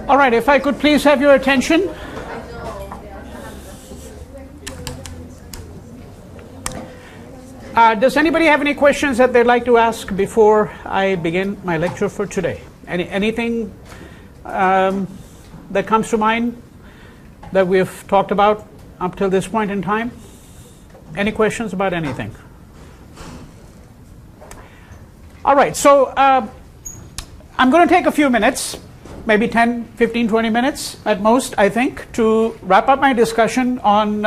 All right, if I could please have your attention. Does anybody have any questions that they'd like to ask before I begin my lecture for today? Anything that comes to mind that we've talked about up till this point in time? Any questions about anything? All right, so I'm going to take a few minutes, maybe 10, 15, 20 minutes at most, I think, to wrap up my discussion on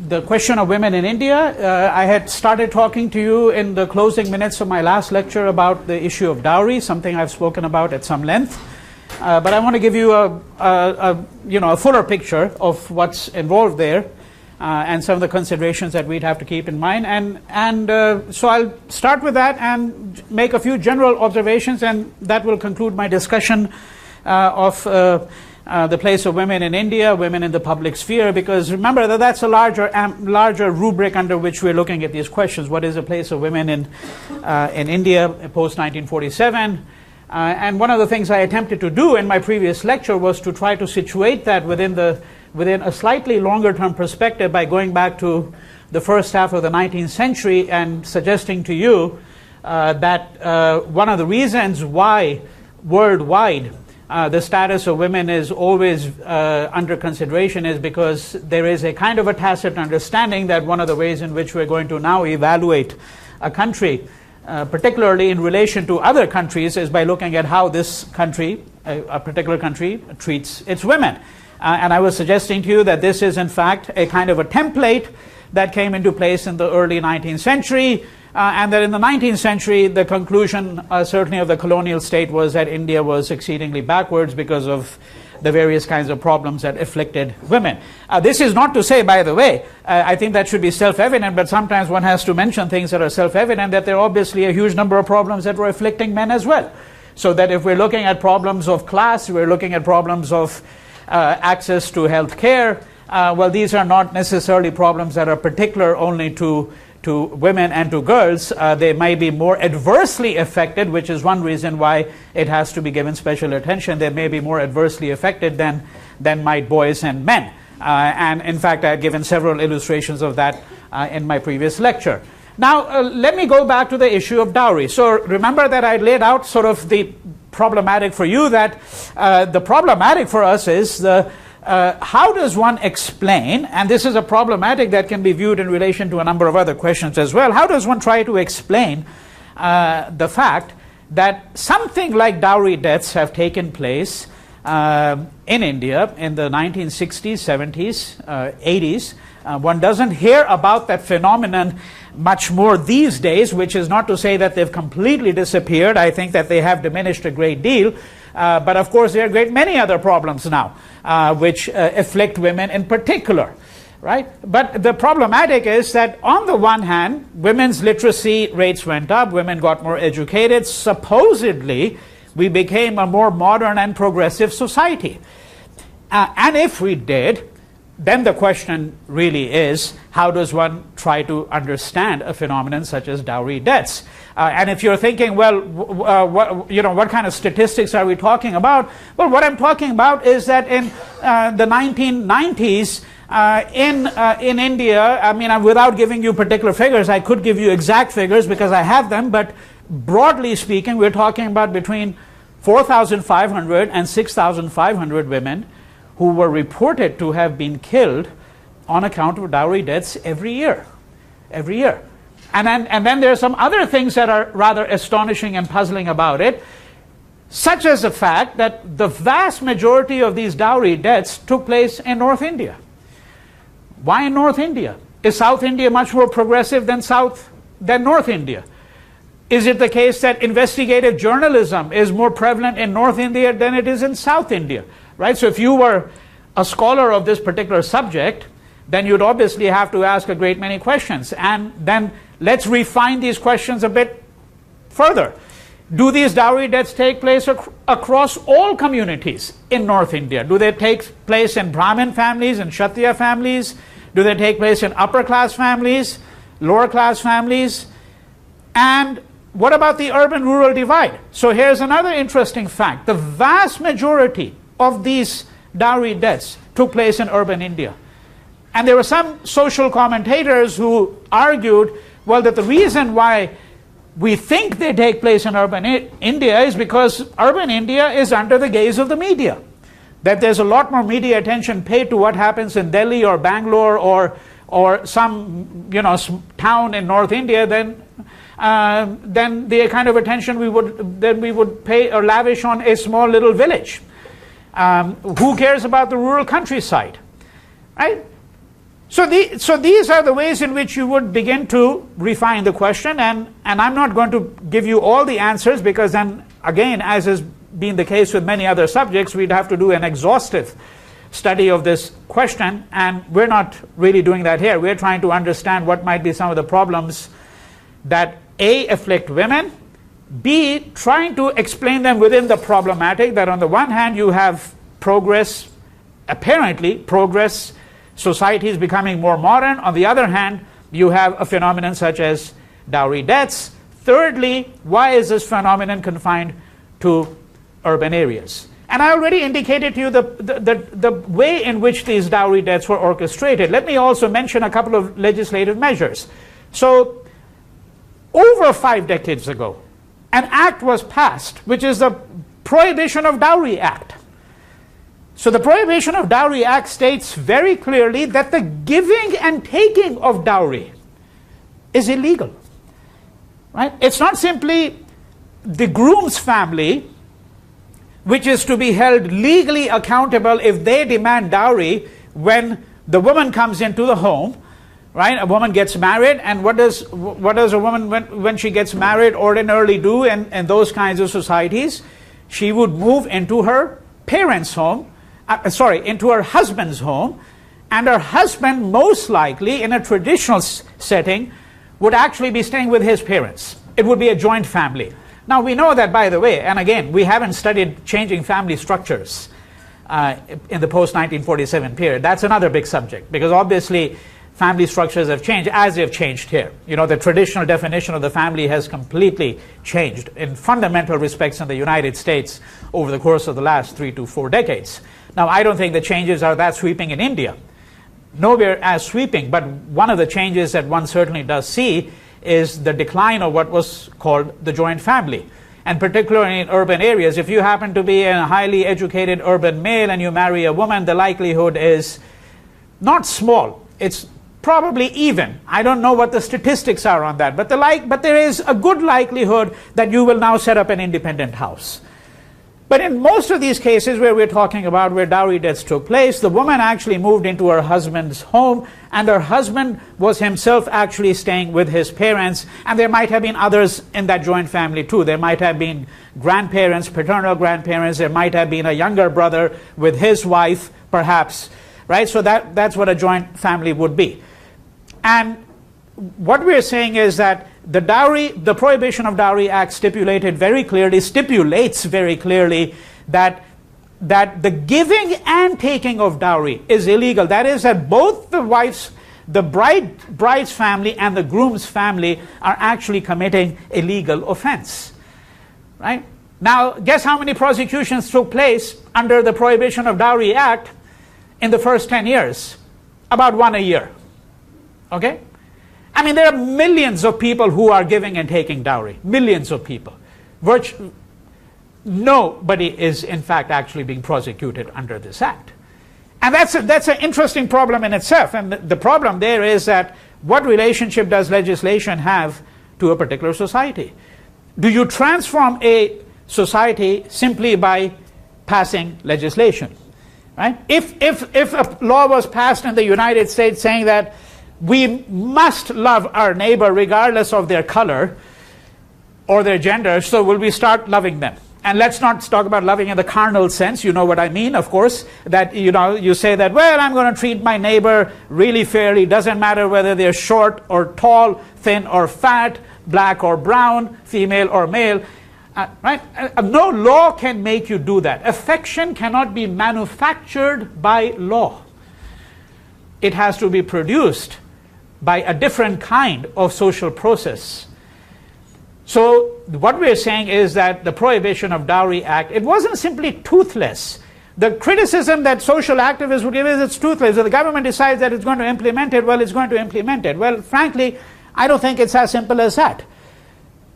the question of women in India. I had started talking to you in the closing minutes of my last lecture about the issue of dowry, something I've spoken about at some length. But I want to give you a fuller picture of what's involved there and some of the considerations that we'd have to keep in mind. And so I'll start with that and make a few general observations, and that will conclude my discussion of the place of women in India, women in the public sphere, because remember that that's a larger rubric under which we're looking at these questions. What is the place of women in India post-1947? And one of the things I attempted to do in my previous lecture was to try to situate that within a slightly longer term perspective by going back to the first half of the 19th century and suggesting to you that one of the reasons why worldwide the status of women is always under consideration is because there is a kind of a tacit understanding that one of the ways in which we're going to now evaluate a country, particularly in relation to other countries, is by looking at how this country, a particular country, treats its women. And I was suggesting to you that this is in fact a kind of a template that came into place in the early 19th century, and that in the 19th century the conclusion certainly of the colonial state was that India was exceedingly backwards because of the various kinds of problems that afflicted women. This is not to say, by the way, I think that should be self-evident, but sometimes one has to mention things that are self-evident, that there are obviously a huge number of problems that were afflicting men as well. So that if we're looking at problems of class, we're looking at problems of access to health care, well, these are not necessarily problems that are particular only to women and to girls. They may be more adversely affected, which is one reason why it has to be given special attention. They may be more adversely affected than might boys and men. And in fact, I've given several illustrations of that in my previous lecture. Now, let me go back to the issue of dowry. So remember that I laid out sort of the problematic for you, that the problematic for us is how does one explain, and this is a problematic that can be viewed in relation to a number of other questions as well, how does one try to explain the fact that something like dowry deaths have taken place in India in the 1960s, 70s, 80s. One doesn't hear about that phenomenon much more these days, which is not to say that they've completely disappeared. I think that they have diminished a great deal. But of course, there are a great many other problems now which afflict women in particular, right? But the problematic is that on the one hand, women's literacy rates went up, women got more educated. Supposedly, we became a more modern and progressive society. And if we did, then the question really is, how does one try to understand a phenomenon such as dowry deaths? And if you're thinking, well, what kind of statistics are we talking about? Well, what I'm talking about is that in the 1990s, in India, I mean, without giving you particular figures, I could give you exact figures because I have them, but broadly speaking, we're talking about between 4,500 and 6,500 women who were reported to have been killed on account of dowry deaths every year. And then there are some other things that are rather astonishing and puzzling about it, such as the fact that the vast majority of these dowry deaths took place in North India. Why in North India? Is South India much more progressive than North India? Is it the case that investigative journalism is more prevalent in North India than it is in South India? Right? So if you were a scholar of this particular subject, then you'd obviously have to ask a great many questions. And then let's refine these questions a bit further. Do these dowry deaths take place across all communities in North India? Do they take place in Brahmin families and Kshatriya families? Do they take place in upper class families, lower class families? And what about the urban-rural divide? So here's another interesting fact. The vast majority of these dowry deaths took place in urban India. And there were some social commentators who argued, well, that the reason why we think they take place in urban India is because urban India is under the gaze of the media. That there's a lot more media attention paid to what happens in Delhi or Bangalore or some town in North India than the kind of attention we would pay or lavish on a small little village. Who cares about the rural countryside, right? So these are the ways in which you would begin to refine the question, and I'm not going to give you all the answers, because then again, as has been the case with many other subjects, we'd have to do an exhaustive study of this question, and we're not really doing that here. We're trying to understand what might be some of the problems that A, afflict women, B, trying to explain them within the problematic that on the one hand you have progress, apparently progress, society is becoming more modern. On the other hand, you have a phenomenon such as dowry deaths. Thirdly, why is this phenomenon confined to urban areas? And I already indicated to you the way in which these dowry deaths were orchestrated. Let me also mention a couple of legislative measures. So, over 5 decades ago, an act was passed, which is the Prohibition of Dowry Act. So the Prohibition of Dowry Act states very clearly that the giving and taking of dowry is illegal. Right? It's not simply the groom's family which is to be held legally accountable if they demand dowry when the woman comes into the home. Right? A woman gets married, and what does a woman when she gets married ordinarily do in those kinds of societies? She would move into her parents' home, into her husband's home, and her husband most likely in a traditional setting would actually be staying with his parents. It would be a joint family. Now we know that, by the way, and again, we haven't studied changing family structures in the post-1947 period. That's another big subject, because obviously family structures have changed as they've changed here. The traditional definition of the family has completely changed in fundamental respects in the United States over the course of the last 3 to 4 decades. Now, I don't think the changes are that sweeping in India. Nowhere as sweeping, but one of the changes that one certainly does see is the decline of what was called the joint family. And particularly in urban areas, if you happen to be a highly educated urban male and you marry a woman, the likelihood is not small. It's probably even. I don't know what the statistics are on that, but there is a good likelihood that you will now set up an independent house. But in most of these cases where we're talking about where dowry deaths took place, the woman actually moved into her husband's home, and her husband was himself actually staying with his parents, and there might have been others in that joint family too. There might have been grandparents, paternal grandparents, there might have been a younger brother with his wife, perhaps, right? So that's what a joint family would be. And what we're saying is that the Prohibition of Dowry Act stipulates very clearly that the giving and taking of dowry is illegal. That is, that both the bride's family and the groom's family are actually committing a legal offense. Right? Now, guess how many prosecutions took place under the Prohibition of Dowry Act in the first 10 years? About 1 a year. Okay? I mean, there are millions of people who are giving and taking dowry. Millions of people. Nobody is, in fact, actually being prosecuted under this act. And that's an interesting problem in itself. And the problem there is that what relationship does legislation have to a particular society? Do you transform a society simply by passing legislation? Right? If a law was passed in the United States saying that we must love our neighbor regardless of their color or their gender, so will we start loving them? And let's not talk about loving in the carnal sense, you know what I mean, of course, that you say that, well, I'm going to treat my neighbor really fairly, doesn't matter whether they're short or tall, thin or fat, black or brown, female or male. Right? No law can make you do that. Affection cannot be manufactured by law. It has to be produced by a different kind of social process. So what we're saying is that the Prohibition of Dowry Act, it wasn't simply toothless. The criticism that social activists would give is it's toothless. If the government decides that it's going to implement it, well, it's going to implement it. Well, frankly, I don't think it's as simple as that.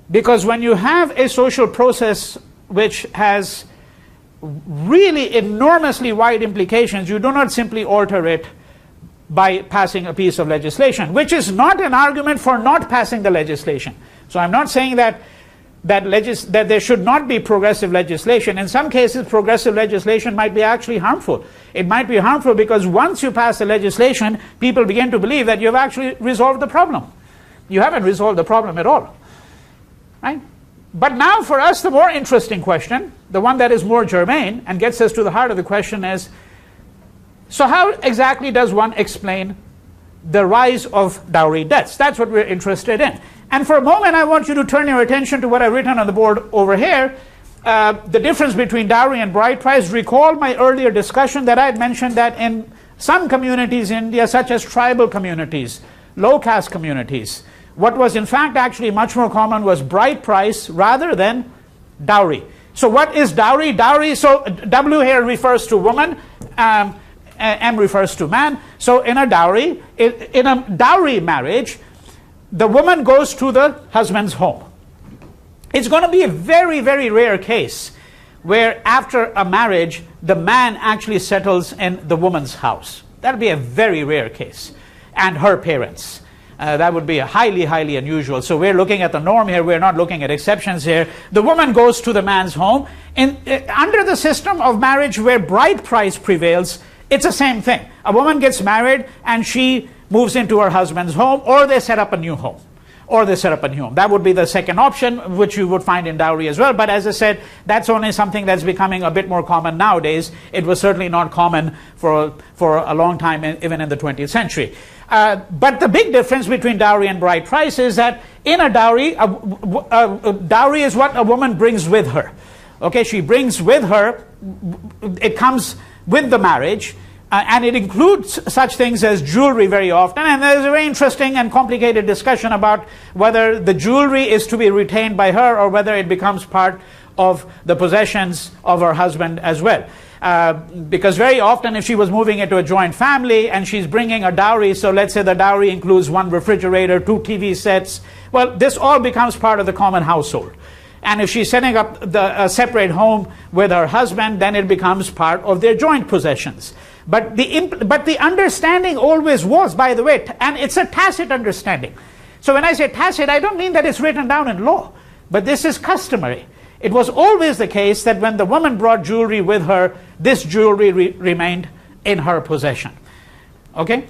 Because when you have a social process which has really enormously wide implications, you do not simply alter it by passing a piece of legislation, which is not an argument for not passing the legislation. So I'm not saying that there should not be progressive legislation. In some cases, progressive legislation might be actually harmful. It might be harmful because once you pass the legislation, people begin to believe that you've actually resolved the problem. You haven't resolved the problem at all. Right? But now for us, the more interesting question, the one that is more germane and gets us to the heart of the question is, so how exactly does one explain the rise of dowry debts? That's what we're interested in. And for a moment, I want you to turn your attention to what I've written on the board over here, the difference between dowry and bride price. Recall my earlier discussion that I had mentioned that in some communities in India, such as tribal communities, low caste communities, what was in fact actually much more common was bride price rather than dowry. So what is dowry? Dowry, so W here refers to woman, M refers to man. So in a dowry marriage, the woman goes to the husband's home. It's going to be a very, very rare case where after a marriage, the man actually settles in the woman's house. That would be a very rare case. And her parents. That would be highly, highly unusual. So we're looking at the norm here. We're not looking at exceptions here. The woman goes to the man's home. Under the system of marriage where bride price prevails, it's the same thing. A woman gets married and she moves into her husband's home, or they set up a new home. That would be the second option, which you would find in dowry as well. But as I said, that's only something that's becoming a bit more common nowadays. It was certainly not common for a long time, even in the 20th century. But the big difference between dowry and bride price is that in a dowry, a dowry is what a woman brings with her. Okay, she brings with her, it comes with the marriage, and it includes such things as jewelry very often. And there's a very interesting and complicated discussion about whether the jewelry is to be retained by her or whether it becomes part of the possessions of her husband as well. Because very often if she was moving into a joint family and she's bringing a dowry, so let's say the dowry includes 1 refrigerator, 2 TV sets, well, this all becomes part of the common household. And if she's setting up a separate home with her husband, then it becomes part of their joint possessions. But the understanding always was, by the way, and it's a tacit understanding. So when I say tacit, I don't mean that it's written down in law, but this is customary. It was always the case that when the woman brought jewelry with her, this jewelry remained in her possession. Okay?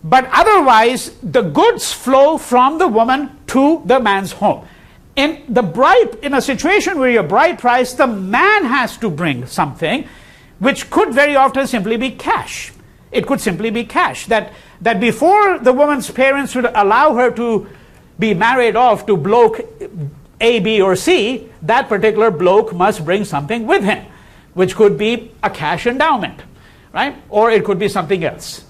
But otherwise, the goods flow from the woman to the man's home. In a situation where your bride price, the man has to bring something, which could very often simply be cash. It could simply be cash. That before the woman's parents would allow her to be married off to bloke A, B, or C, that particular bloke must bring something with him, which could be a cash endowment, right? Or it could be something else.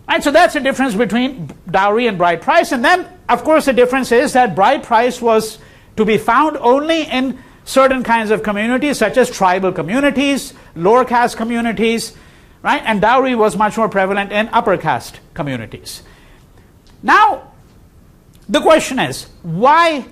Right? So that's the difference between dowry and bride price. And then, of course, the difference is that bride price was to be found only in certain kinds of communities, such as tribal communities, lower caste communities, right? And dowry was much more prevalent in upper caste communities. Now, the question is, why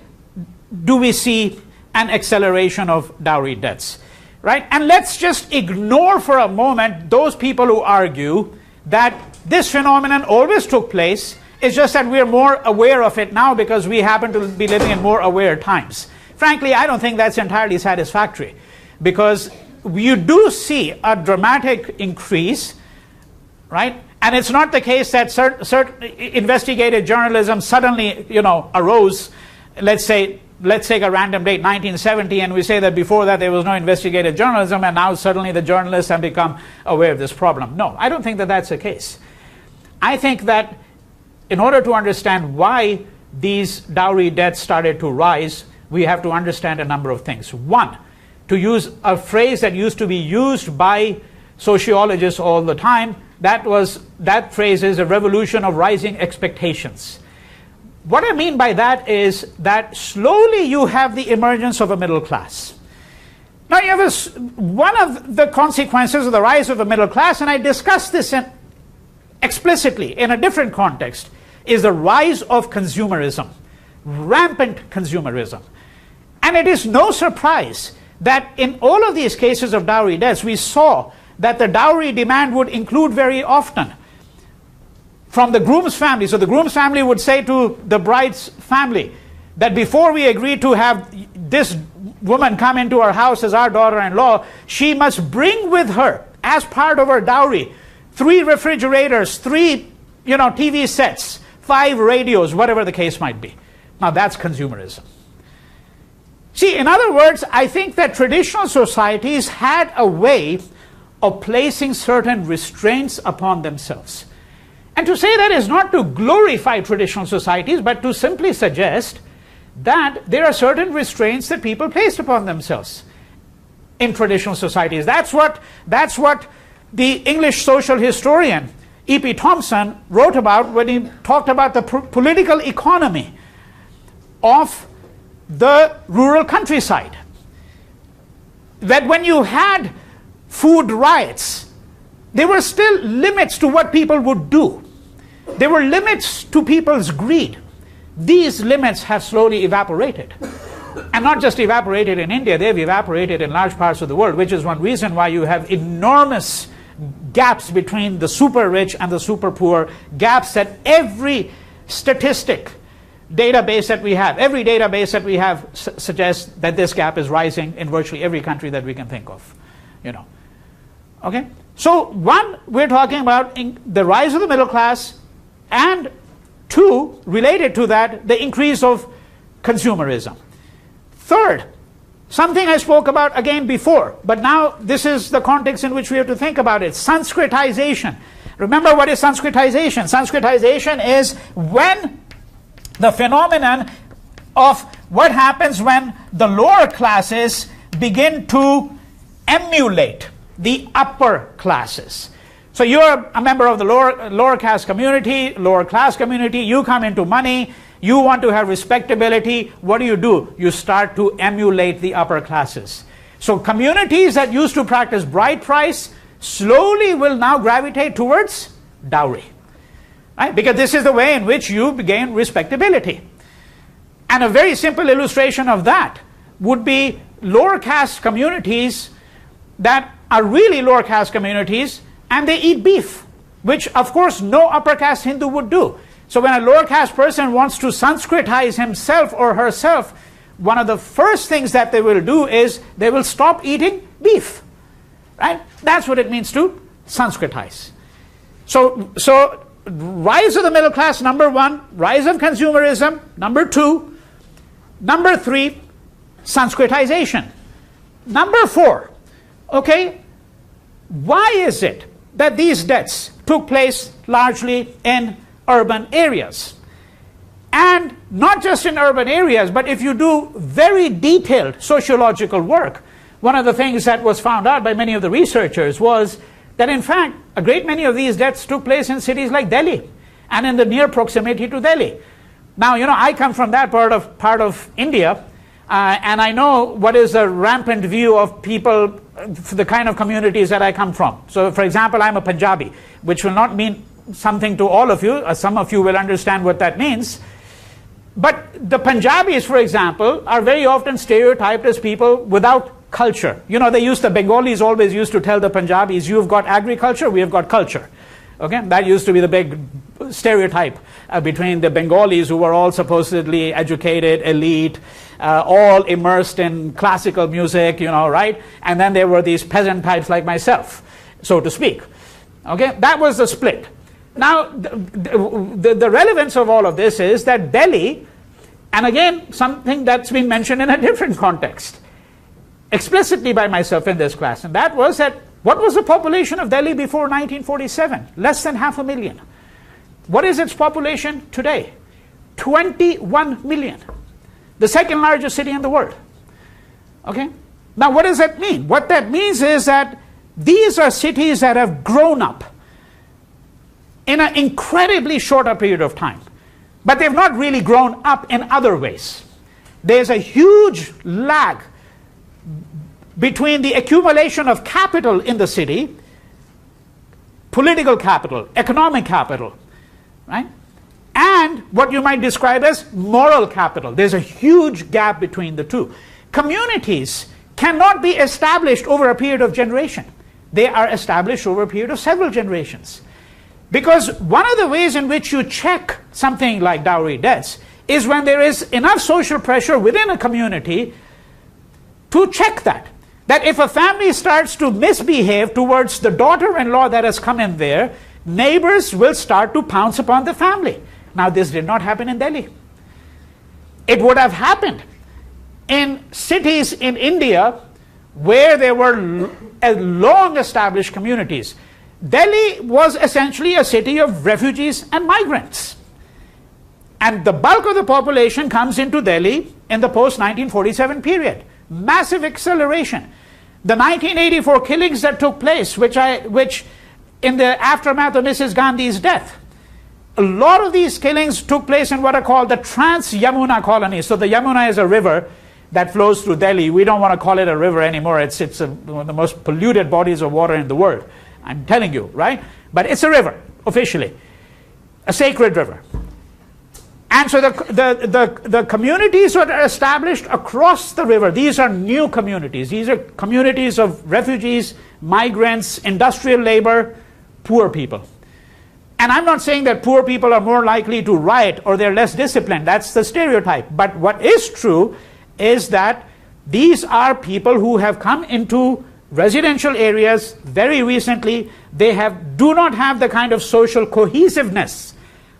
do we see an acceleration of dowry debts, right? And let's just ignore for a moment those people who argue that this phenomenon always took place. It's just that we're more aware of it now because we happen to be living in more aware times. Frankly, I don't think that's entirely satisfactory, because you do see a dramatic increase, right? And it's not the case that certain investigative journalism suddenly, arose. Let's take a random date, 1970, and we say that before that there was no investigative journalism, and now suddenly the journalists have become aware of this problem. No, I don't think that that's the case. I think that in order to understand why these dowry debts started to rise, we have to understand a number of things. One, to use a phrase that used to be used by sociologists all the time, that phrase is a revolution of rising expectations. What I mean by that is that slowly you have the emergence of a middle class. Now you have one of the consequences of the rise of the middle class, and I discussed this explicitly in a different context, is the rise of consumerism, rampant consumerism. And it is no surprise that in all of these cases of dowry deaths, we saw that the dowry demand would include very often from the groom's family. So the groom's family would say to the bride's family that before we agree to have this woman come into our house as our daughter-in-law, she must bring with her, as part of her dowry, 3 refrigerators, 3 TV sets, 5 radios, whatever the case might be. Now that's consumerism. See, in other words, I think that traditional societies had a way of placing certain restraints upon themselves. And to say that is not to glorify traditional societies, but to simply suggest that there are certain restraints that people placed upon themselves in traditional societies. That's what the English social historian E.P. Thompson wrote about when he talked about the political economy of the rural countryside. That when you had food riots, there were still limits to what people would do. There were limits to people's greed. These limits have slowly evaporated. And not just evaporated in India, they've evaporated in large parts of the world, which is one reason why you have enormous gaps between the super rich and the super poor, gaps that every statistic database that we have, every database that we have suggests that this gap is rising in virtually every country that we can think of. Okay? So one, we're talking about the rise of the middle class, and 2, related to that, the increase of consumerism. Third, something I spoke about again before, but now this is the context in which we have to think about it: Sanskritization. Remember, what is Sanskritization? Sanskritization is when the phenomenon of what happens when the lower classes begin to emulate the upper classes. So you're a member of the lower caste community, lower class community, you come into money, you want to have respectability. What do? You start to emulate the upper classes. So communities that used to practice bride price slowly will now gravitate towards dowry. Right? Because this is the way in which you gain respectability. And a very simple illustration of that would be lower caste communities that are really lower caste communities, and they eat beef, which of course no upper caste Hindu would do. So when a lower caste person wants to Sanskritize himself or herself, one of the first things that they will do is they will stop eating beef. Right? That's what it means to Sanskritize. So rise of the middle class, number 1, rise of consumerism, number 2, number 3, Sanskritization. Number 4, okay, why is it that these deaths took place largely in urban areas? And not just in urban areas, but if you do very detailed sociological work, one of the things that was found out by many of the researchers was that in fact a great many of these deaths took place in cities like Delhi and in the near proximity to Delhi. Now, I come from that part of India, and I know what is the rampant view of people, the kind of communities that I come from. So for example, I'm a Punjabi, which will not mean something to all of you. Some of you will understand what that means. But the Punjabis, for example, are very often stereotyped as people without culture. The Bengalis always used to tell the Punjabis, you've got agriculture, we have got culture. Okay, that used to be the big stereotype between the Bengalis, who were all supposedly educated, elite, all immersed in classical music, right? And then there were these peasant types like myself, so to speak. Okay, that was the split. Now, the relevance of all of this is that Delhi, and again, something that's been mentioned in a different context, explicitly by myself in this class, and that was that what was the population of Delhi before 1947? Less than 500,000. What is its population today? 21 million. The second largest city in the world. Okay? Now what does that mean? What that means is that these are cities that have grown up in an incredibly shorter period of time. but they've not really grown up in other ways. There's a huge lag between the accumulation of capital in the city, political capital, economic capital, right? And what you might describe as moral capital. There's a huge gap between the two. Communities cannot be established over a period of generation. They are established over a period of several generations. Because one of the ways in which you check something like dowry debts is when there is enough social pressure within a community to check that. That if a family starts to misbehave towards the daughter-in-law that has come in there, neighbors will start to pounce upon the family. Now, this did not happen in Delhi. It would have happened in cities in India where there were long-established communities. Delhi was essentially a city of refugees and migrants. And the bulk of the population comes into Delhi in the post-1947 period. Massive acceleration. The 1984 killings that took place, which in the aftermath of Mrs. Gandhi's death, a lot of these killings took place in what are called the Trans-Yamuna colonies. So the Yamuna is a river that flows through Delhi. We don't want to call it a river anymore. It's one of the most polluted bodies of water in the world. I'm telling you, right? But it's a river, officially. A sacred river. And so the communities that are established across the river, these are new communities. These are communities of refugees, migrants, industrial labor, poor people. And I'm not saying that poor people are more likely to riot or they're less disciplined. That's the stereotype. But what is true is that these are people who have come into residential areas very recently. They do not have the kind of social cohesiveness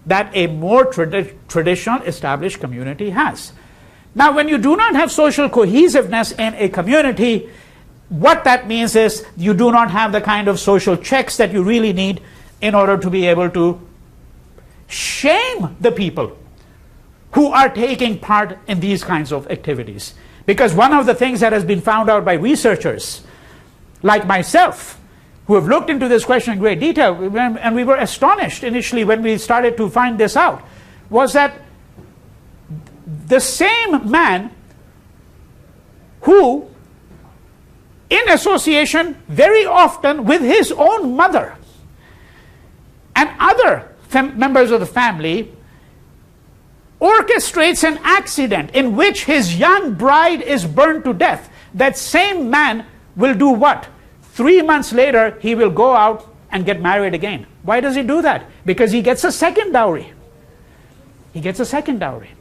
that a more traditional established community has. Now, when you do not have social cohesiveness in a community, what that means is you do not have the kind of social checks that you really need in order to be able to shame the people who are taking part in these kinds of activities. Because one of the things that has been found out by researchers like myself, who have looked into this question in great detail, and we were astonished initially when we started to find this out, was that the same man who, in association very often with his own mother and other members of the family, orchestrates an accident in which his young bride is burned to death, that same man will do what? 3 months later, he will go out and get married again. Why does he do that? Because he gets a second dowry. He gets a second dowry.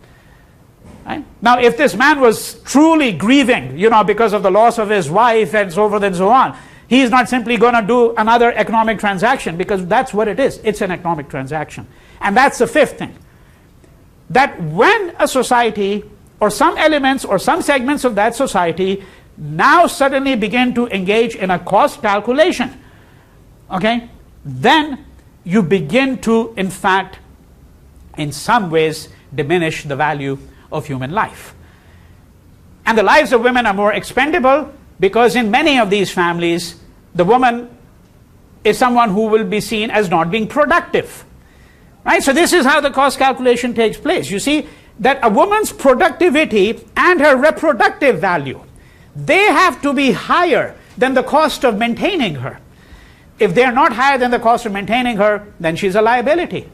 Right? Now, if this man was truly grieving, because of the loss of his wife and so forth and so on, he's not simply going to do another economic transaction, because that's what it is. It's an economic transaction. And that's the fifth thing. That when a society, or some elements or some segments of that society, now suddenly begin to engage in a cost calculation, okay, then you begin to, in fact, in some ways, diminish the value of human life. And the lives of women are more expendable because in many of these families, the woman is someone who will be seen as not being productive. Right? So this is how the cost calculation takes place. You see that a woman's productivity and her reproductive value, they have to be higher than the cost of maintaining her. If they're not higher than the cost of maintaining her, then she's a liability.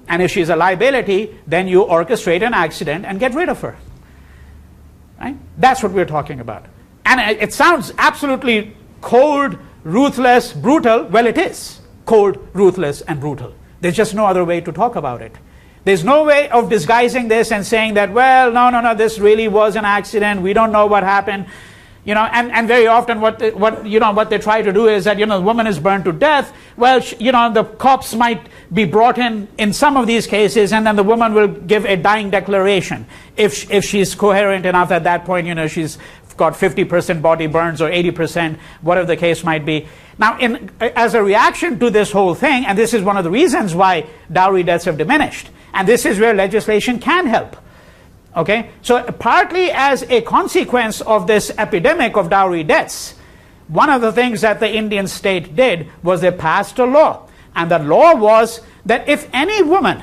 And if she's a liability, then you orchestrate an accident and get rid of her. Right? That's what we're talking about. And it sounds absolutely cold, ruthless, brutal. Well, it is cold, ruthless, and brutal. There's just no other way to talk about it. There's no way of disguising this and saying that, well, no, this really was an accident. We don't know what happened. And very often what they try to do is that, the woman is burned to death. Well, the cops might be brought in some of these cases, and then the woman will give a dying declaration. If she's coherent enough at that point, she's got 50% body burns or 80%, whatever the case might be. Now, as a reaction to this whole thing, and this is one of the reasons why dowry deaths have diminished, and this is where legislation can help. Okay, so partly as a consequence of this epidemic of dowry deaths, one of the things that the Indian state did was they passed a law. And the law was that if any woman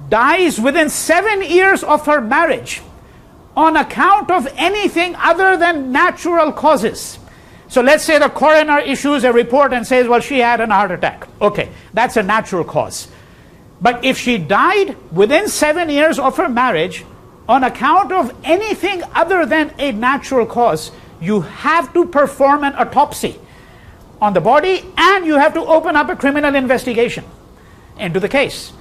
dies within 7 years of her marriage on account of anything other than natural causes. So let's say the coroner issues a report and says, well, she had a heart attack. Okay, that's a natural cause. But if she died within 7 years of her marriage on account of anything other than a natural cause, you have to perform an autopsy on the body, and you have to open up a criminal investigation into the case.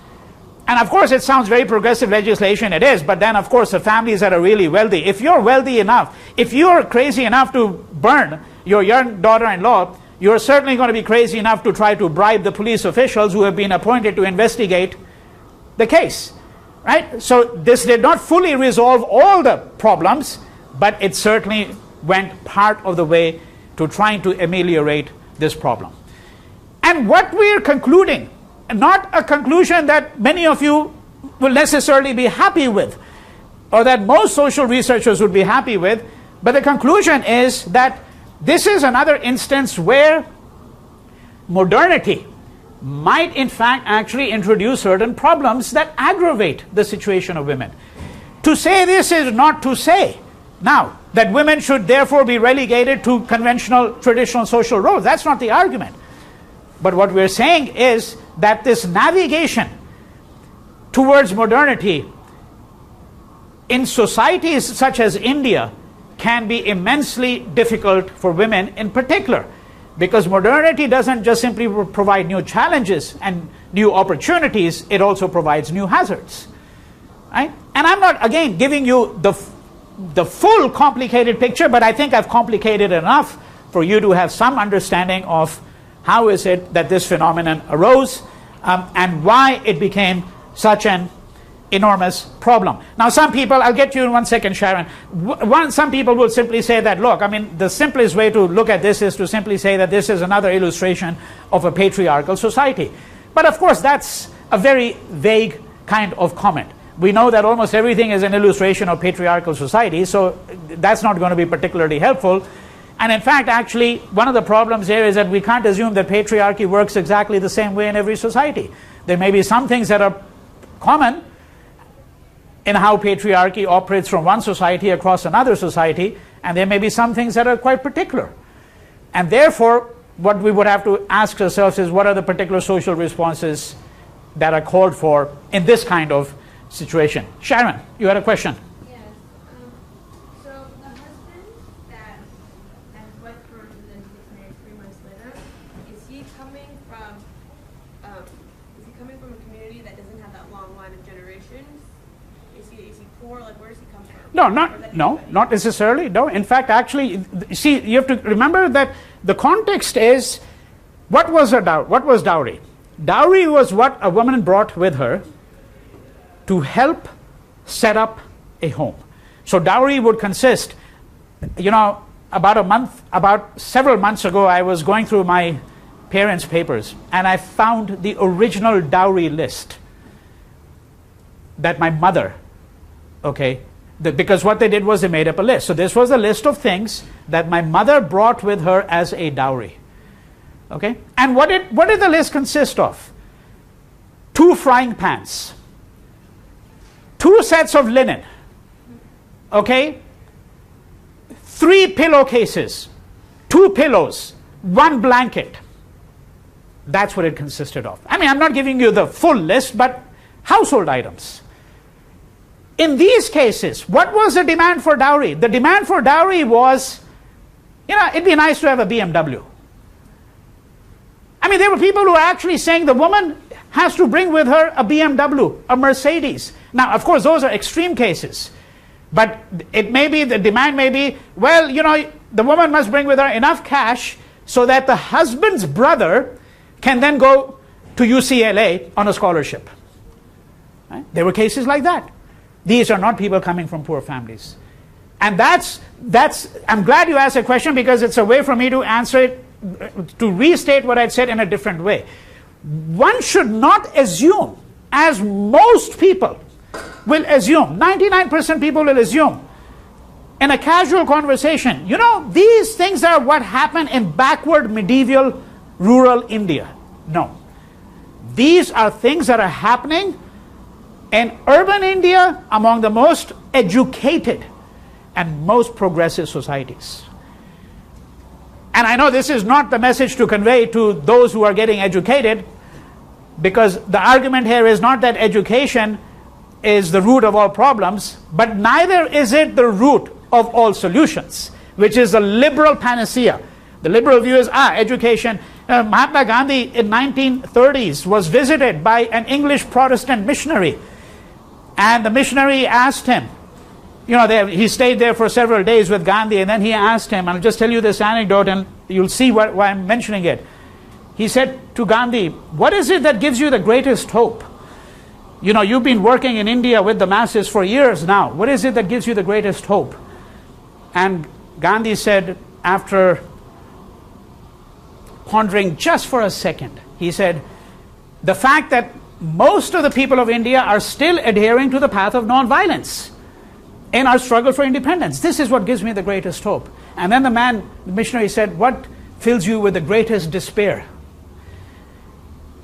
And of course, it sounds very progressive legislation, it is, but then of course the families that are really wealthy, if you're wealthy enough, if you're crazy enough to burn your young daughter-in-law, you're certainly going to be crazy enough to try to bribe the police officials who have been appointed to investigate the case, right? So this did not fully resolve all the problems, but it certainly went part of the way to trying to ameliorate this problem. And what we're concluding, not a conclusion that many of you will necessarily be happy with, or that most social researchers would be happy with, but the conclusion is that this is another instance where modernity might in fact actually introduce certain problems that aggravate the situation of women. To say this is not to say now that women should therefore be relegated to conventional, traditional social roles. That's not the argument. But what we're saying is that this navigation towards modernity in societies such as India can be immensely difficult for women in particular, because modernity doesn't just simply provide new challenges and new opportunities, it also provides new hazards, right? And I'm not, again, giving you the full complicated picture, but I think I've complicated enough for you to have some understanding of how is it that this phenomenon arose and why it became such an enormous problem. Now some people, I'll get to you in 1 second, Sharon. Some people will simply say that, look, I mean, the simplest way to look at this is to simply say that this is another illustration of a patriarchal society. But of course, that's a very vague kind of comment. We know that almost everything is an illustration of patriarchal society, so that's not going to be particularly helpful. And in fact, actually, one of the problems here is that we can't assume that patriarchy works exactly the same way in every society. There may be some things that are common in how patriarchy operates from one society across another society, and there may be some things that are quite particular. And therefore, what we would have to ask ourselves is, what are the particular social responses that are called for in this kind of situation? Sharon, you had a question. Yes. So the husband that went for and then gets married 3 months later, is he coming from a community that doesn't have that long line of generations? Is he poor? Like, where does he come from? Not necessarily. No, in fact, actually, see, you have to remember that the context is, what was dowry? Dowry was what a woman brought with her to help set up a home. So dowry would consist, about several months ago, I was going through my parents' papers and I found the original dowry list that my mother, because what they did was they made up a list. So this was a list of things that my mother brought with her as a dowry. Okay? And what did the list consist of? 2 frying pans, 2 sets of linen, 3 pillowcases, 2 pillows, 1 blanket. That's what it consisted of. I mean, I'm not giving you the full list, but household items. In these cases, what was the demand for dowry? The demand for dowry was, it'd be nice to have a BMW. I mean, there were people who were actually saying the woman has to bring with her a BMW, a Mercedes. Now, of course, those are extreme cases. But it may be, the demand may be, well, the woman must bring with her enough cash so that the husband's brother can then go to UCLA on a scholarship. Right? There were cases like that. These are not people coming from poor families. And I'm glad you asked that question, because it's a way for me to answer it, to restate what I'd said in a different way. One should not assume, as most people will assume, 99% people will assume, in a casual conversation, these things are what happened in backward medieval rural India. No. These are things that are happening in urban India, among the most educated and most progressive societies. And I know this is not the message to convey to those who are getting educated, because the argument here is not that education is the root of all problems, but neither is it the root of all solutions, which is a liberal panacea. The liberal view is, education. Mahatma Gandhi in 1930s was visited by an English Protestant missionary, and the missionary asked him, he stayed there for several days with Gandhi, and then he asked him, and I'll just tell you this anecdote and you'll see why I'm mentioning it. He said to Gandhi, what is it that gives you the greatest hope? You've been working in India with the masses for years now. What is it that gives you the greatest hope? And Gandhi said, after pondering just for a second, he said, the fact that most of the people of India are still adhering to the path of non-violence in our struggle for independence. This is what gives me the greatest hope. And then the missionary said, what fills you with the greatest despair?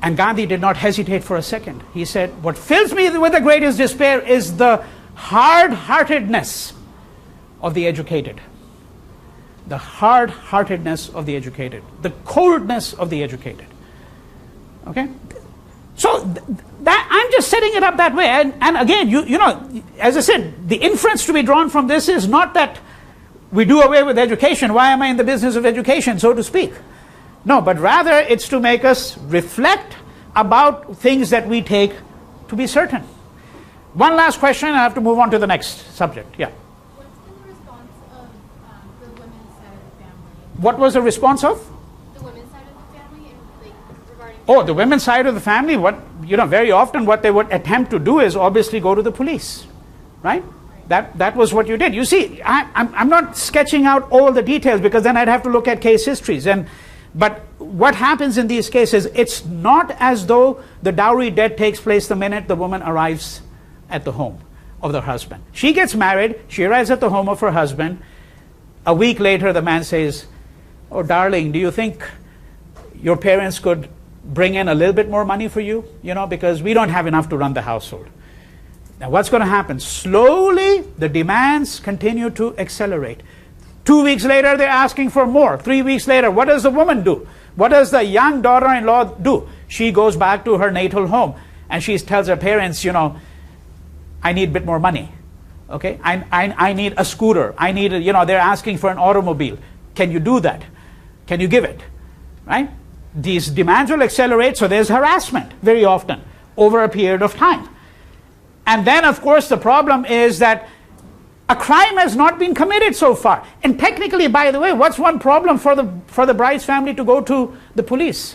And Gandhi did not hesitate for a second. He said, what fills me with the greatest despair is the hard-heartedness of the educated. The hard-heartedness of the educated. The coldness of the educated. Okay? So that I'm just setting it up that way. And again, as I said, the inference to be drawn from this is not that we do away with education. Why am I in the business of education, so to speak? No, but rather it's to make us reflect about things that we take to be certain. One last question, and I have to move on to the next subject. Yeah. What's been the response of the women's side of the family? What was the response of? The women's side of the family, regarding. Oh, the women's side of the family. Very often what they would attempt to do is obviously go to the police, right? That was what you did. You see, I'm not sketching out all the details, because then I'd have to look at case histories. But what happens in these cases, it's not as though the dowry debt takes place the minute the woman arrives at the home of the husband. She gets married, she arrives at the home of her husband. A week later, the man says, oh, darling, do you think your parents could bring in a little bit more money for you? Because we don't have enough to run the household. Now, what's going to happen? Slowly, the demands continue to accelerate. 2 weeks later, they're asking for more. 3 weeks later, what does the woman do? What does the young daughter-in-law do? She goes back to her natal home, and she tells her parents, I need a bit more money. Okay, I need a scooter. I need, they're asking for an automobile. Can you do that? Can you give it? Right? These demands will accelerate, so there's harassment very often over a period of time. And then, of course, the problem is that a crime has not been committed so far. And technically, by the way, what's one problem for the bride's family to go to the police?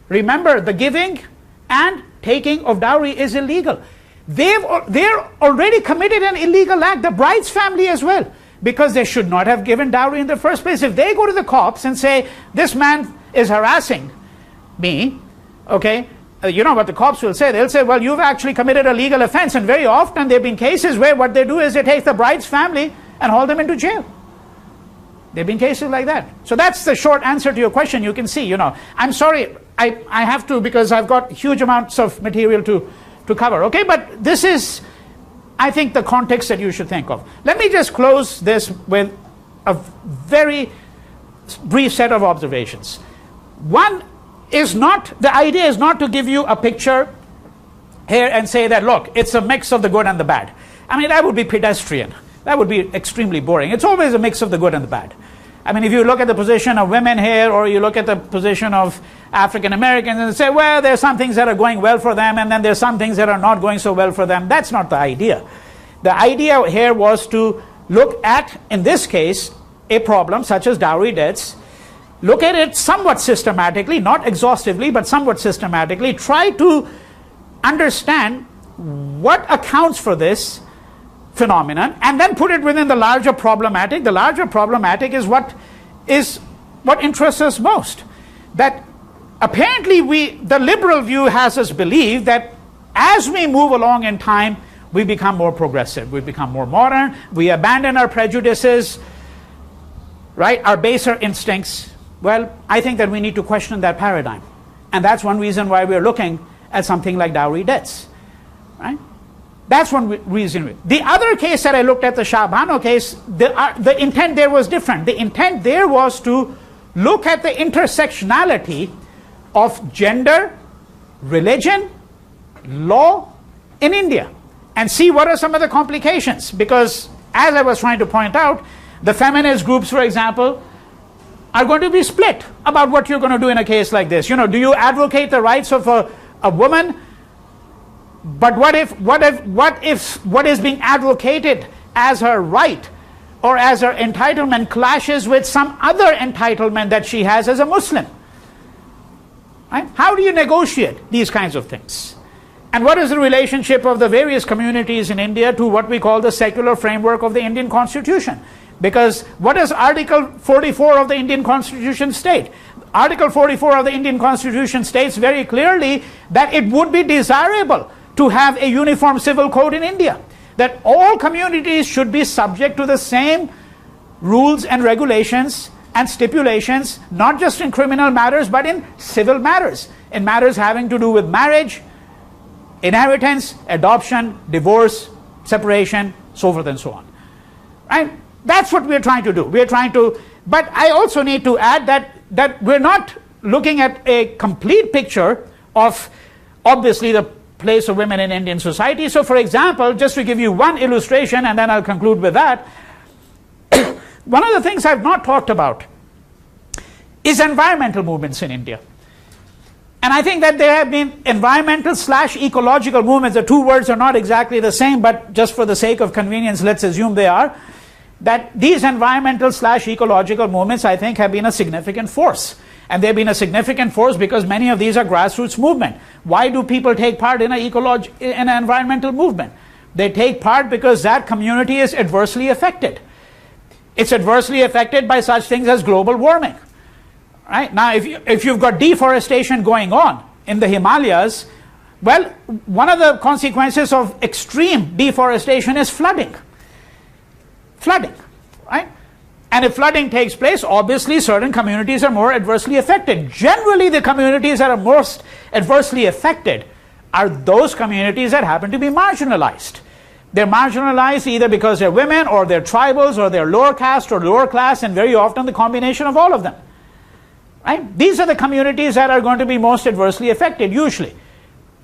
Remember, the giving and taking of dowry is illegal. They're already committed an illegal act, the bride's family as well, because they should not have given dowry in the first place. If they go to the cops and say, this man is harassing me, okay, you know what the cops will say? They'll say, well, you've actually committed a legal offense. And very often there have been cases where what they do is they take the bride's family and haul them into jail. There have been cases like that. So that's the short answer to your question. You can see, I'm sorry, I have to, because I've got huge amounts of material to cover. Okay, but this is, I think, the context that you should think of. Let me just close this with a very brief set of observations. One, the idea is not to give you a picture here and say that, look, it's a mix of the good and the bad. I mean, that would be pedestrian. That would be extremely boring. It's always a mix of the good and the bad. I mean, if you look at the position of women here, or you look at the position of African Americans and say, well, there's some things that are going well for them, and then there's some things that are not going so well for them. That's not the idea. The idea here was to look at, in this case, a problem such as dowry debts, look at it somewhat systematically, not exhaustively, but somewhat systematically, try to understand what accounts for this phenomenon, and then put it within the larger problematic. The larger problematic is what interests us most. That apparently the liberal view has us believe that as we move along in time, we become more progressive, we become more modern, we abandon our prejudices, right, our baser instincts. Well, I think that we need to question that paradigm. And that's one reason why we're looking at something like dowry debts, right? That's one reason. The other case that I looked at, the Shah Bano case, the intent there was different. The intent there was to look at the intersectionality of gender, religion, law in India and see what are some of the complications. Because as I was trying to point out, the feminist groups, for example, are going to be split about what you're going to do in a case like this. You know, do you advocate the rights of a woman? But what if what is being advocated as her right or as her entitlement clashes with some other entitlement that she has as a Muslim? Right? How do you negotiate these kinds of things? And what is the relationship of the various communities in India to what we call the secular framework of the Indian Constitution? Because what does Article 44 of the Indian Constitution state? Article 44 of the Indian Constitution states very clearly that it would be desirable to have a uniform civil code in India, that all communities should be subject to the same rules and regulations and stipulations, not just in criminal matters, but in civil matters, in matters having to do with marriage, inheritance, adoption, divorce, separation, so forth and so on. Right? That's what we're trying to do. We're trying to, but I also need to add that we're not looking at a complete picture of, obviously, the place of women in Indian society. So, for example, just to give you one illustration, and then I'll conclude with that, one of the things I've not talked about is environmental movements in India. And I think that there have been environmental / ecological movements. The two words are not exactly the same, but just for the sake of convenience, let's assume they are. That these environmental / ecological movements, I think, have been a significant force. And they've been a significant force because many of these are grassroots movements. Why do people take part in an environmental movement? They take part because that community is adversely affected. It's adversely affected by such things as global warming. Right? Now, if you've got deforestation going on in the Himalayas, well, one of the consequences of extreme deforestation is flooding. Flooding, right? And if flooding takes place, obviously certain communities are more adversely affected. Generally, the communities that are most adversely affected are those communities that happen to be marginalized. They're marginalized either because they're women, or they're tribals, or they're lower caste or lower class, and very often the combination of all of them. Right? These are the communities that are going to be most adversely affected, usually.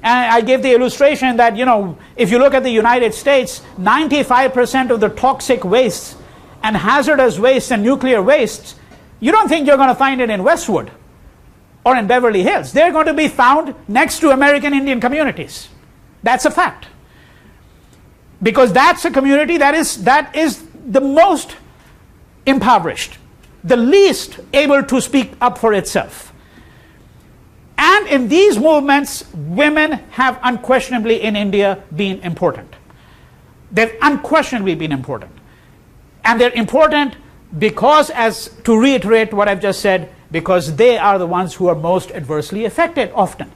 And I gave the illustration that, you know, if you look at the United States, 95% of the toxic wastes and hazardous wastes and nuclear wastes, you don't think you're going to find it in Westwood or in Beverly Hills. They're going to be found next to American Indian communities. That's a fact. Because that's a community that is the most impoverished, the least able to speak up for itself. And in these movements, women have unquestionably in India been important. They've unquestionably been important. And they're important because, as to reiterate what I've just said, because they are the ones who are most adversely affected often.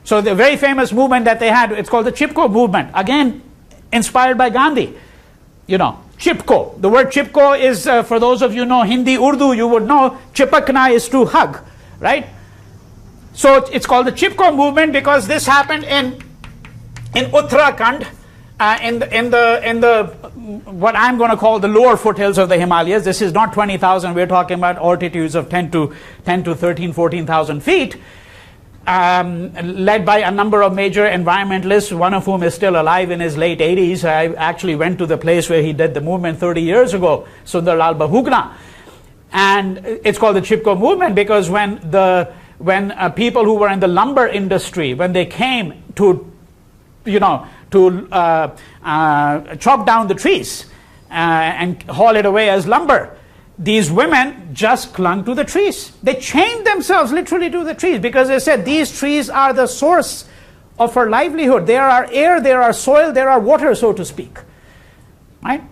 So the very famous movement that they had, it's called the Chipko movement, again inspired by Gandhi. You know, Chipko. The word Chipko is, for those of you who know Hindi, Urdu, you would know, Chipakna is to hug, right? So it's called the Chipko movement because this happened in Uttarakhand, in the what I'm going to call the lower foothills of the Himalayas. This is not 20,000. We're talking about altitudes of 10 to 13, 14,000 feet. Led by a number of major environmentalists, one of whom is still alive in his late 80s. I actually went to the place where he did the movement 30 years ago, Sundarlal Bahugna. And it's called the Chipko movement because when people who were in the lumber industry, when they came to, chop down the trees and haul it away as lumber, these women just clung to the trees. They chained themselves literally to the trees because they said these trees are the source of our livelihood. They are our air, they are our soil, they are our water, so to speak. Right?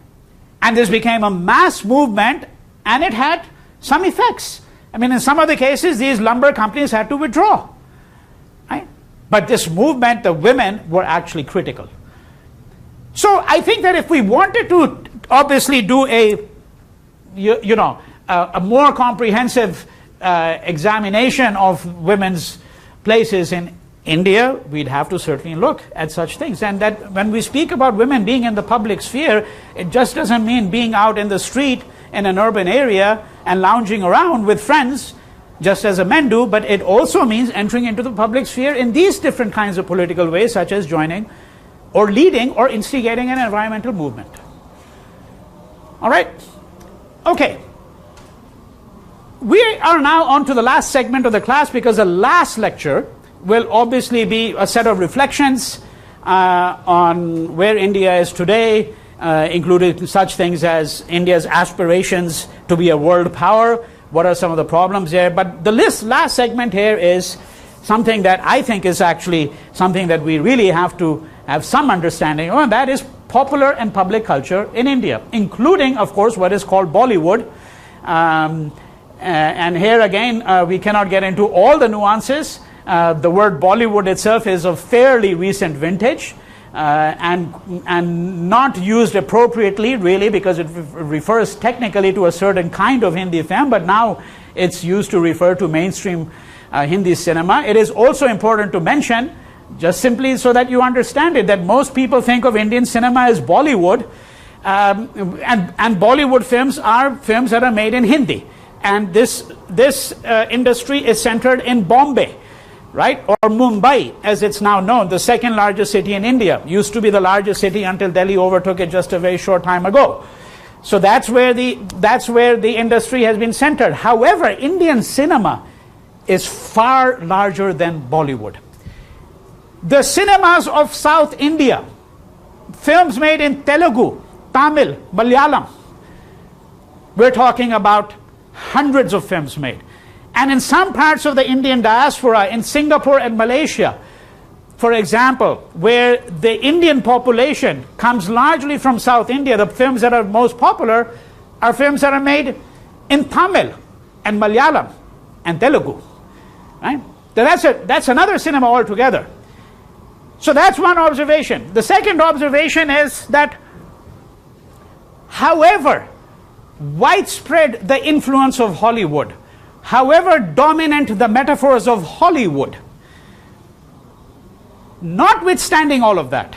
And this became a mass movement, and it had some effects. I mean, in some of the cases, these lumber companies had to withdraw. Right? But this movement, the women were actually critical. So I think that if we wanted to obviously do a more comprehensive examination of women's places in India, we'd have to certainly look at such things. And that when we speak about women being in the public sphere, it just doesn't mean being out in the street in an urban area and lounging around with friends, just as men do, but it also means entering into the public sphere in these different kinds of political ways, such as joining or leading or instigating an environmental movement. All right? Okay. We are now on to the last segment of the class, because the last lecture will obviously be a set of reflections on where India is today, including such things as India's aspirations to be a world power. What are some of the problems there? But the last segment here is something that I think is actually something that we really have to have some understanding of, and that is popular and public culture in India, including, of course, what is called Bollywood. And here again, we cannot get into all the nuances. The word Bollywood itself is of fairly recent vintage, and not used appropriately, really, because it refers technically to a certain kind of Hindi film, but now it's used to refer to mainstream Hindi cinema. It is also important to mention, just simply so that you understand it, that most people think of Indian cinema as Bollywood, and Bollywood films are films that are made in Hindi. And this industry is centered in Bombay, right, or Mumbai, as it's now known, the second largest city in India. Used to be the largest city until Delhi overtook it just a very short time ago. So that's where the industry has been centered. However, Indian cinema is far larger than Bollywood. The cinemas of South India, films made in Telugu, Tamil, Malayalam, we're talking about hundreds of films made. And in some parts of the Indian diaspora, in Singapore and Malaysia, for example, where the Indian population comes largely from South India, the films that are most popular are films that are made in Tamil and Malayalam and Telugu. Right? That's another cinema altogether. So that's one observation. The second observation is that, however widespread the influence of Hollywood, however dominant the metaphors of Hollywood, notwithstanding all of that,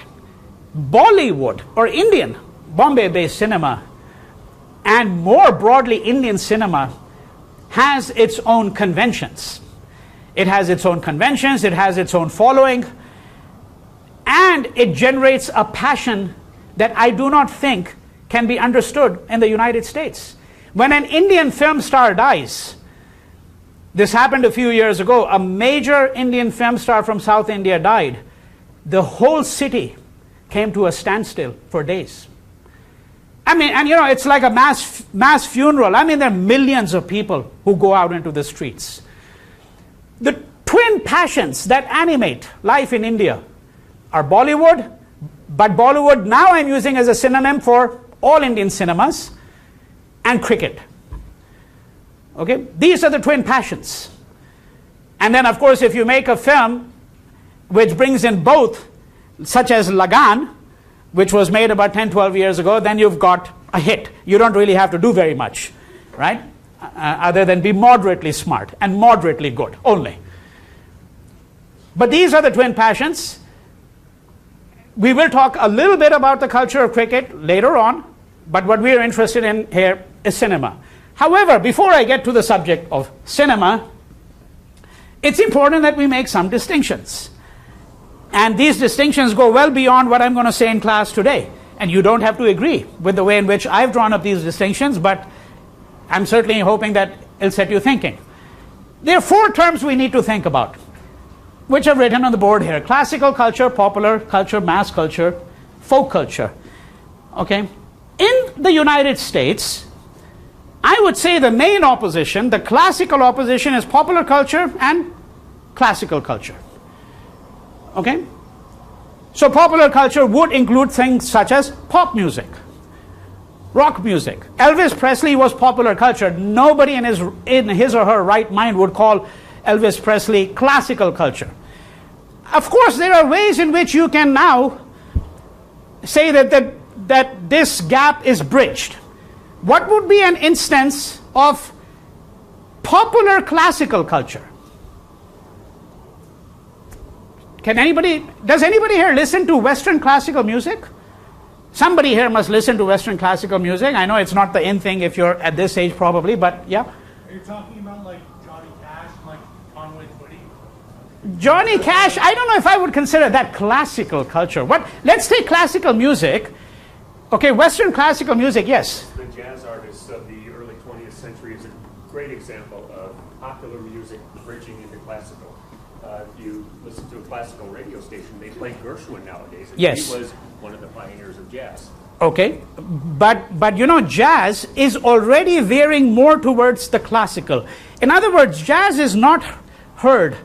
Bollywood, or Indian, Bombay-based cinema, and more broadly Indian cinema, has its own conventions. It has its own conventions, it has its own following, and it generates a passion that I do not think can be understood in the United States. When an Indian film star dies, this happened a few years ago, a major Indian film star from South India died, the whole city came to a standstill for days. I mean, and it's like a mass funeral. I mean, there are millions of people who go out into the streets. The twin passions that animate life in India are Bollywood, but Bollywood now I'm using as a synonym for all Indian cinemas, and cricket. Okay, these are the twin passions. And then, of course, if you make a film which brings in both, such as Lagan, which was made about 10-12 years ago, then you've got a hit. You don't really have to do very much, right? Other than be moderately smart and moderately good only. But these are the twin passions. We will talk a little bit about the culture of cricket later on, but what we are interested in here is cinema. However, before I get to the subject of cinema, it's important that we make some distinctions. And these distinctions go well beyond what I'm going to say in class today. And you don't have to agree with the way in which I've drawn up these distinctions, but I'm certainly hoping that it'll set you thinking. There are 4 terms we need to think about, which are written on the board here: classical culture, popular culture, mass culture, folk culture. Okay? In the United States, I would say the main opposition, the classical opposition, is popular culture and classical culture. Okay? So popular culture would include things such as pop music, rock music. Elvis Presley was popular culture. Nobody in his or her right mind would call Elvis Presley classical culture. Of course, there are ways in which you can now say that this gap is bridged. What would be an instance of popular classical culture? does anybody here listen to Western classical music? Somebody here must listen to Western classical music. I know it's not the in thing if you're at this age probably, but yeah. Are you talking about like Johnny Cash, like Conway Twitty? Johnny Cash, I don't know if I would consider that classical culture. Let's take classical music. Okay, Western classical music, yes. The jazz artists of the early 20th century is a great example of popular music bridging into classical. If you listen to a classical radio station, they play Gershwin nowadays. And yes. He was one of the pioneers of jazz. Okay, but you know, jazz is already veering more towards the classical. In other words, jazz is not heard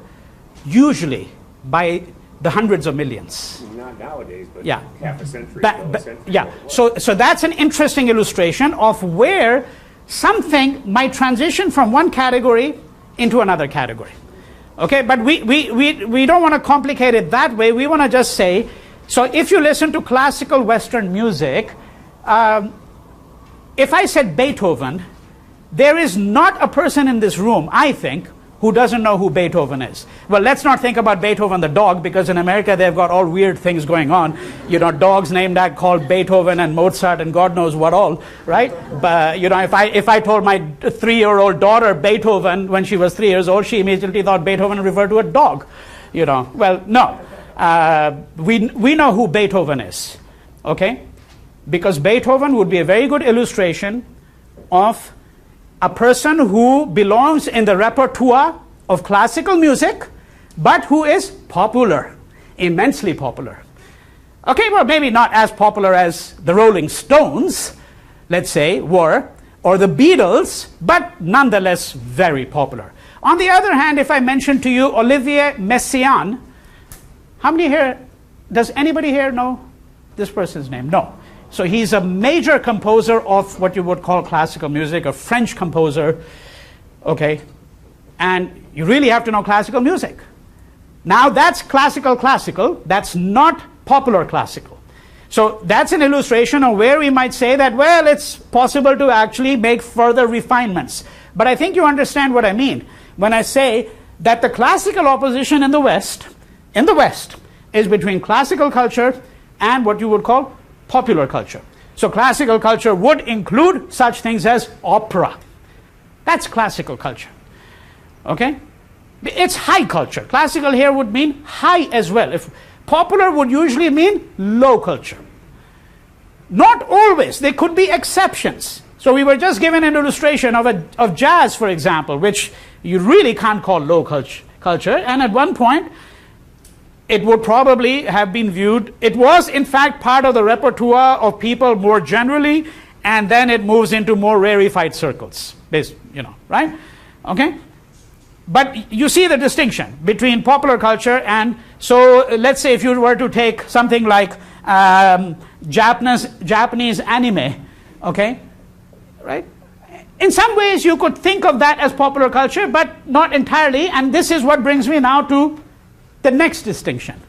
usually by the hundreds of millions. Not nowadays, but yeah. half a century ago. A century yeah, ago so that's an interesting illustration of where something might transition from one category into another category. Okay, but we don't want to complicate it that way. We want to just say, so if you listen to classical Western music, if I said Beethoven, there is not a person in this room, I think, who doesn't know who Beethoven is. Well, let's not think about Beethoven the dog, because in America they've got all weird things going on. You know, dogs named that called Beethoven and Mozart and God knows what all, right? But you know, if I told my 3-year-old daughter Beethoven when she was 3 years old, she immediately thought Beethoven referred to a dog. You know, well, no. We know who Beethoven is, okay? Because Beethoven would be a very good illustration of a person who belongs in the repertoire of classical music, but who is popular, immensely popular. Okay, well, maybe not as popular as the Rolling Stones, let's say, were, or the Beatles, but nonetheless very popular. On the other hand, if I mention to you Olivier Messiaen, how many here, does anybody here know this person's name? No. So he's a major composer of what you would call classical music, a French composer, okay? And you really have to know classical music. Now that's classical, that's not popular classical. So that's an illustration of where we might say that, well, it's possible to actually make further refinements. But I think you understand what I mean when I say that the classical opposition in the West, is between classical culture and what you would call popular culture. So classical culture would include such things as opera. That's classical culture. Okay? It's high culture. Classical here would mean high as well. If popular would usually mean low culture. Not always. There could be exceptions. So we were just given an illustration of jazz, for example, which you really can't call low culture. And at one point, it would probably have been viewed, it was in fact part of the repertoire of people more generally, and then it moves into more rarefied circles, you know, right? Okay? But you see the distinction between popular culture and, so let's say if you were to take something like Japanese anime, okay, right? In some ways you could think of that as popular culture, but not entirely, and this is what brings me now to the next distinction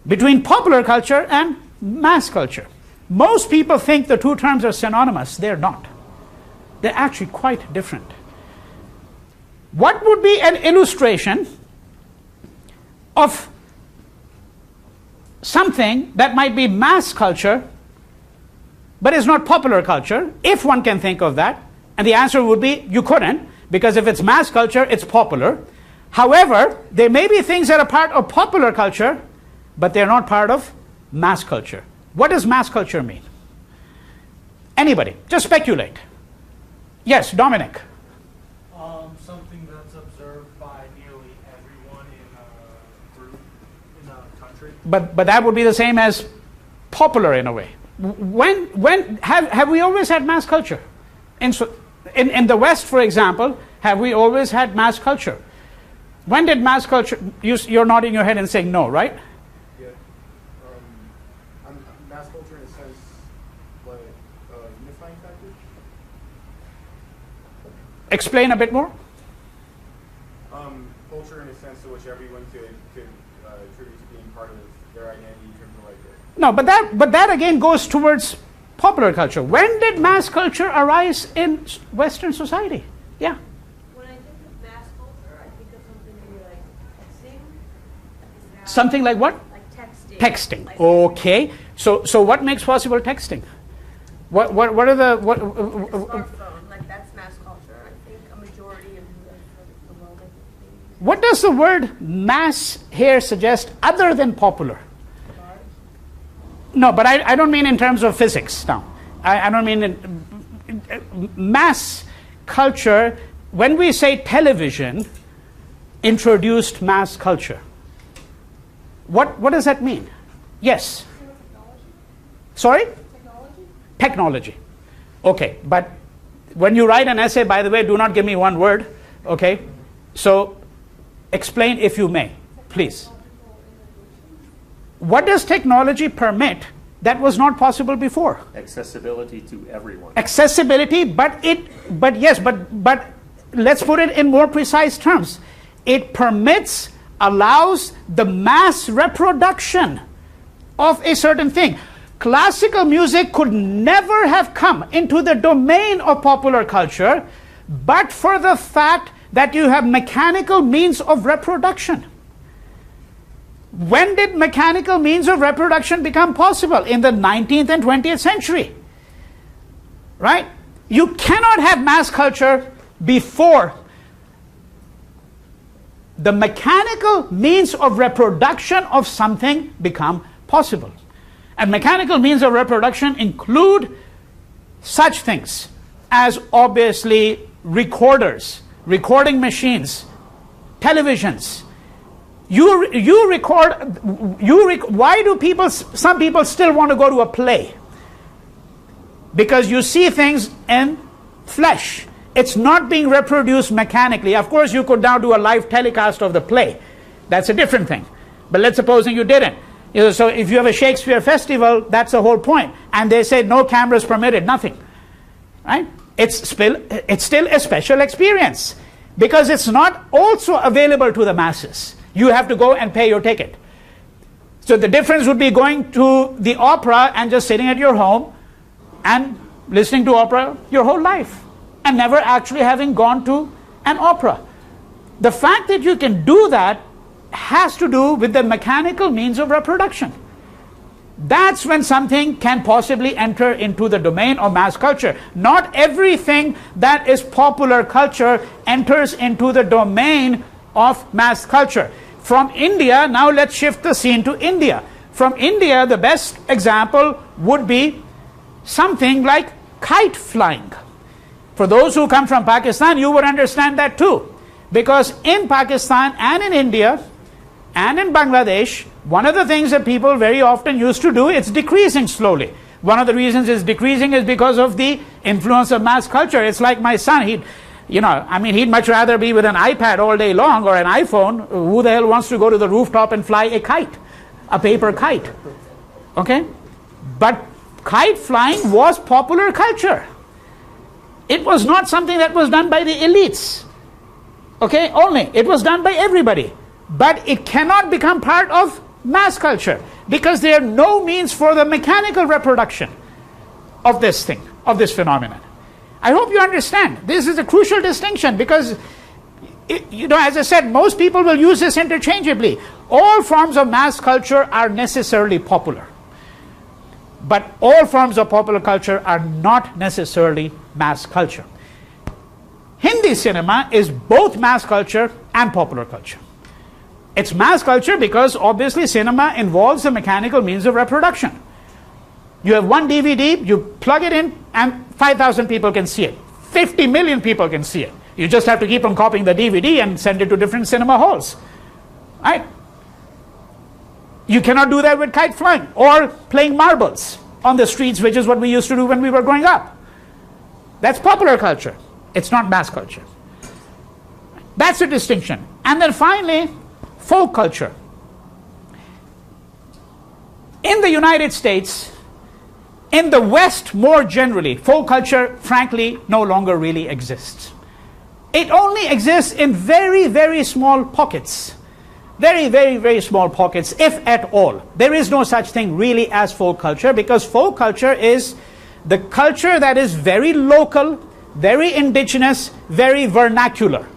between popular culture and mass culture. Most people think the two terms are synonymous. They're not. They're actually quite different. What would be an illustration of something that might be mass culture but is not popular culture, if one can think of that? And the answer would be you couldn't, because if it's mass culture, it's popular. However, there may be things that are part of popular culture, but they're not part of mass culture. What does mass culture mean? Anybody? Just speculate. Yes, Dominic. Something that's observed by nearly everyone in a group, in a country. But that would be the same as popular in a way. When have we always had mass culture? In the West, for example, have we always had mass culture? When did mass culture, you're nodding your head and saying no, right? Yeah. Mass culture in a sense, like unifying factor? Explain a bit more. Culture in a sense to which everyone could attribute to being part of their identity in terms of like it. No, but that again goes towards popular culture. When did mass culture arise in Western society? Yeah. When I think of mass culture, I think of something maybe like sing, Something like what? Like texting. Texting. Like Okay. So what makes possible texting? What are the what? smartphone, like that's mass culture. I think a majority of the world. What does the word mass here suggest other than popular? No, but I don't mean in terms of physics now. I don't mean mass culture. When we say television introduced mass culture, what does that mean? Yes. Sorry? Technology. Okay, but when you write an essay, by the way, do not give me one word. Okay? So explain if you may, please. What does technology permit that was not possible before? Accessibility to everyone. Accessibility, but let's put it in more precise terms. It allows the mass reproduction of a certain thing. Classical music could never have come into the domain of popular culture but for the fact that you have mechanical means of reproduction. When did mechanical means of reproduction become possible? In the 19th and 20th century. Right? You cannot have mass culture before the mechanical means of reproduction of something become possible. And mechanical means of reproduction include such things as obviously recorders, recording machines, televisions. Why do some people still want to go to a play? Because you see things in flesh. It's not being reproduced mechanically. Of course, you could now do a live telecast of the play. That's a different thing. But let's suppose you didn't. So if you have a Shakespeare festival, that's the whole point. And they say no cameras permitted, nothing. Right? It's still a special experience because it's not also available to the masses. You have to go and pay your ticket. So the difference would be going to the opera and just sitting at your home and listening to opera your whole life and never actually having gone to an opera. The fact that you can do that has to do with the mechanical means of reproduction. That's when something can possibly enter into the domain of mass culture. Not everything that is popular culture enters into the domain of mass culture. From India, now let's shift the scene to India. From India, the best example would be something like kite flying. For those who come from Pakistan, you would understand that too. Because in Pakistan and in India and in Bangladesh, one of the things that people very often used to do, it's decreasing slowly. One of the reasons it's decreasing is because of the influence of mass culture. It's like my son, he'd much rather be with an iPad all day long or an iPhone. Who the hell wants to go to the rooftop and fly a kite, a paper kite? Okay? But kite flying was popular culture. It was not something that was done by the elites. Okay? Only. It was done by everybody. But it cannot become part of mass culture because there are no means for the mechanical reproduction of this thing, of this phenomenon. I hope you understand. This is a crucial distinction because, as I said, most people will use this interchangeably. All forms of mass culture are necessarily popular. But all forms of popular culture are not necessarily mass culture. Hindi cinema is both mass culture and popular culture. It's mass culture because obviously cinema involves the mechanical means of reproduction. You have one DVD, you plug it in, and 5,000 people can see it. 50 million people can see it. You just have to keep on copying the DVD and send it to different cinema halls. Right? You cannot do that with kite flying or playing marbles on the streets, which is what we used to do when we were growing up. That's popular culture. It's not mass culture. That's the distinction. And then finally, folk culture. In the United States, in the West more generally, folk culture, frankly, no longer really exists. It only exists in very, very small pockets. Very, very, very small pockets, if at all. There is no such thing really as folk culture because folk culture is the culture that is very local, very indigenous, very vernacular.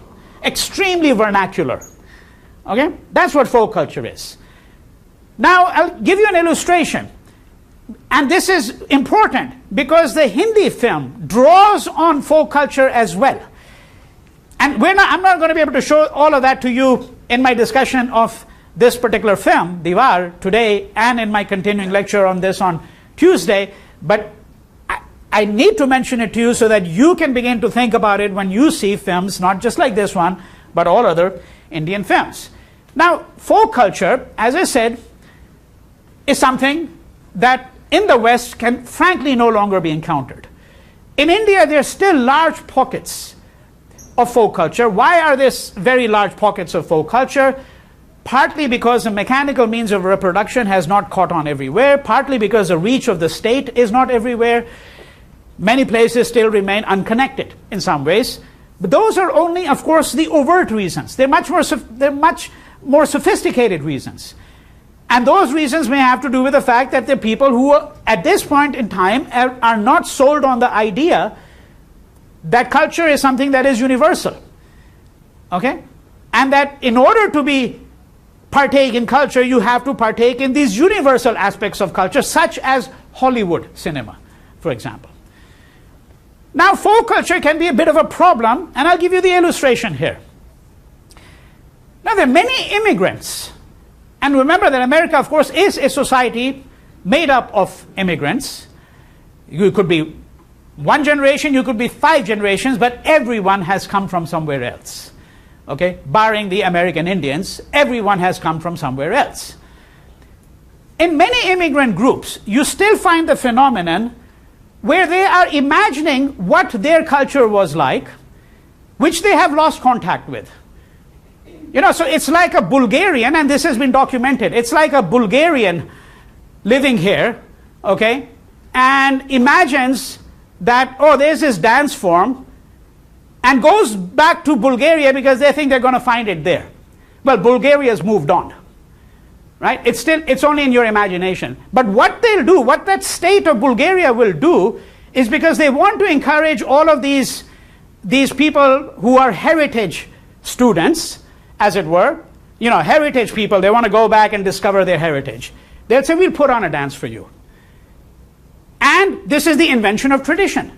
Extremely vernacular. Okay? That's what folk culture is. Now, I'll give you an illustration. And this is important because the Hindi film draws on folk culture as well. And I'm not going to be able to show all of that to you in my discussion of this particular film, Diwar, today, and in my continuing lecture on this on Tuesday. But I need to mention it to you so that you can begin to think about it when you see films, not just like this one, but all other Indian films. Now, folk culture, as I said, is something that in the West can frankly no longer be encountered. In India, there are still large pockets of folk culture. Why are there very large pockets of folk culture? Partly because the mechanical means of reproduction has not caught on everywhere, partly because the reach of the state is not everywhere. Many places still remain unconnected in some ways. But those are only, of course, the overt reasons. They're much more sophisticated reasons. And those reasons may have to do with the fact that the people who at this point in time are not sold on the idea that culture is something that is universal. Okay? And that in order to partake in culture, you have to partake in these universal aspects of culture, such as Hollywood cinema, for example. Now, folk culture can be a bit of a problem, and I'll give you the illustration here. Now, there are many immigrants. And remember that America, of course, is a society made up of immigrants. You could be one generation, you could be 5 generations, but everyone has come from somewhere else. Okay? Barring the American Indians, everyone has come from somewhere else. In many immigrant groups, you still find the phenomenon where they are imagining what their culture was like, which they have lost contact with. You know, so it's like a Bulgarian, and this has been documented, it's like a Bulgarian living here, okay, and imagines that, oh, there's this dance form, and goes back to Bulgaria because they think they're going to find it there. Well, Bulgaria's moved on, right? It's only in your imagination. But what they'll do, what that state of Bulgaria will do, is because they want to encourage all of these people who are heritage students, as it were, you know, heritage people, they want to go back and discover their heritage. They'll say, we'll put on a dance for you. And this is the invention of tradition.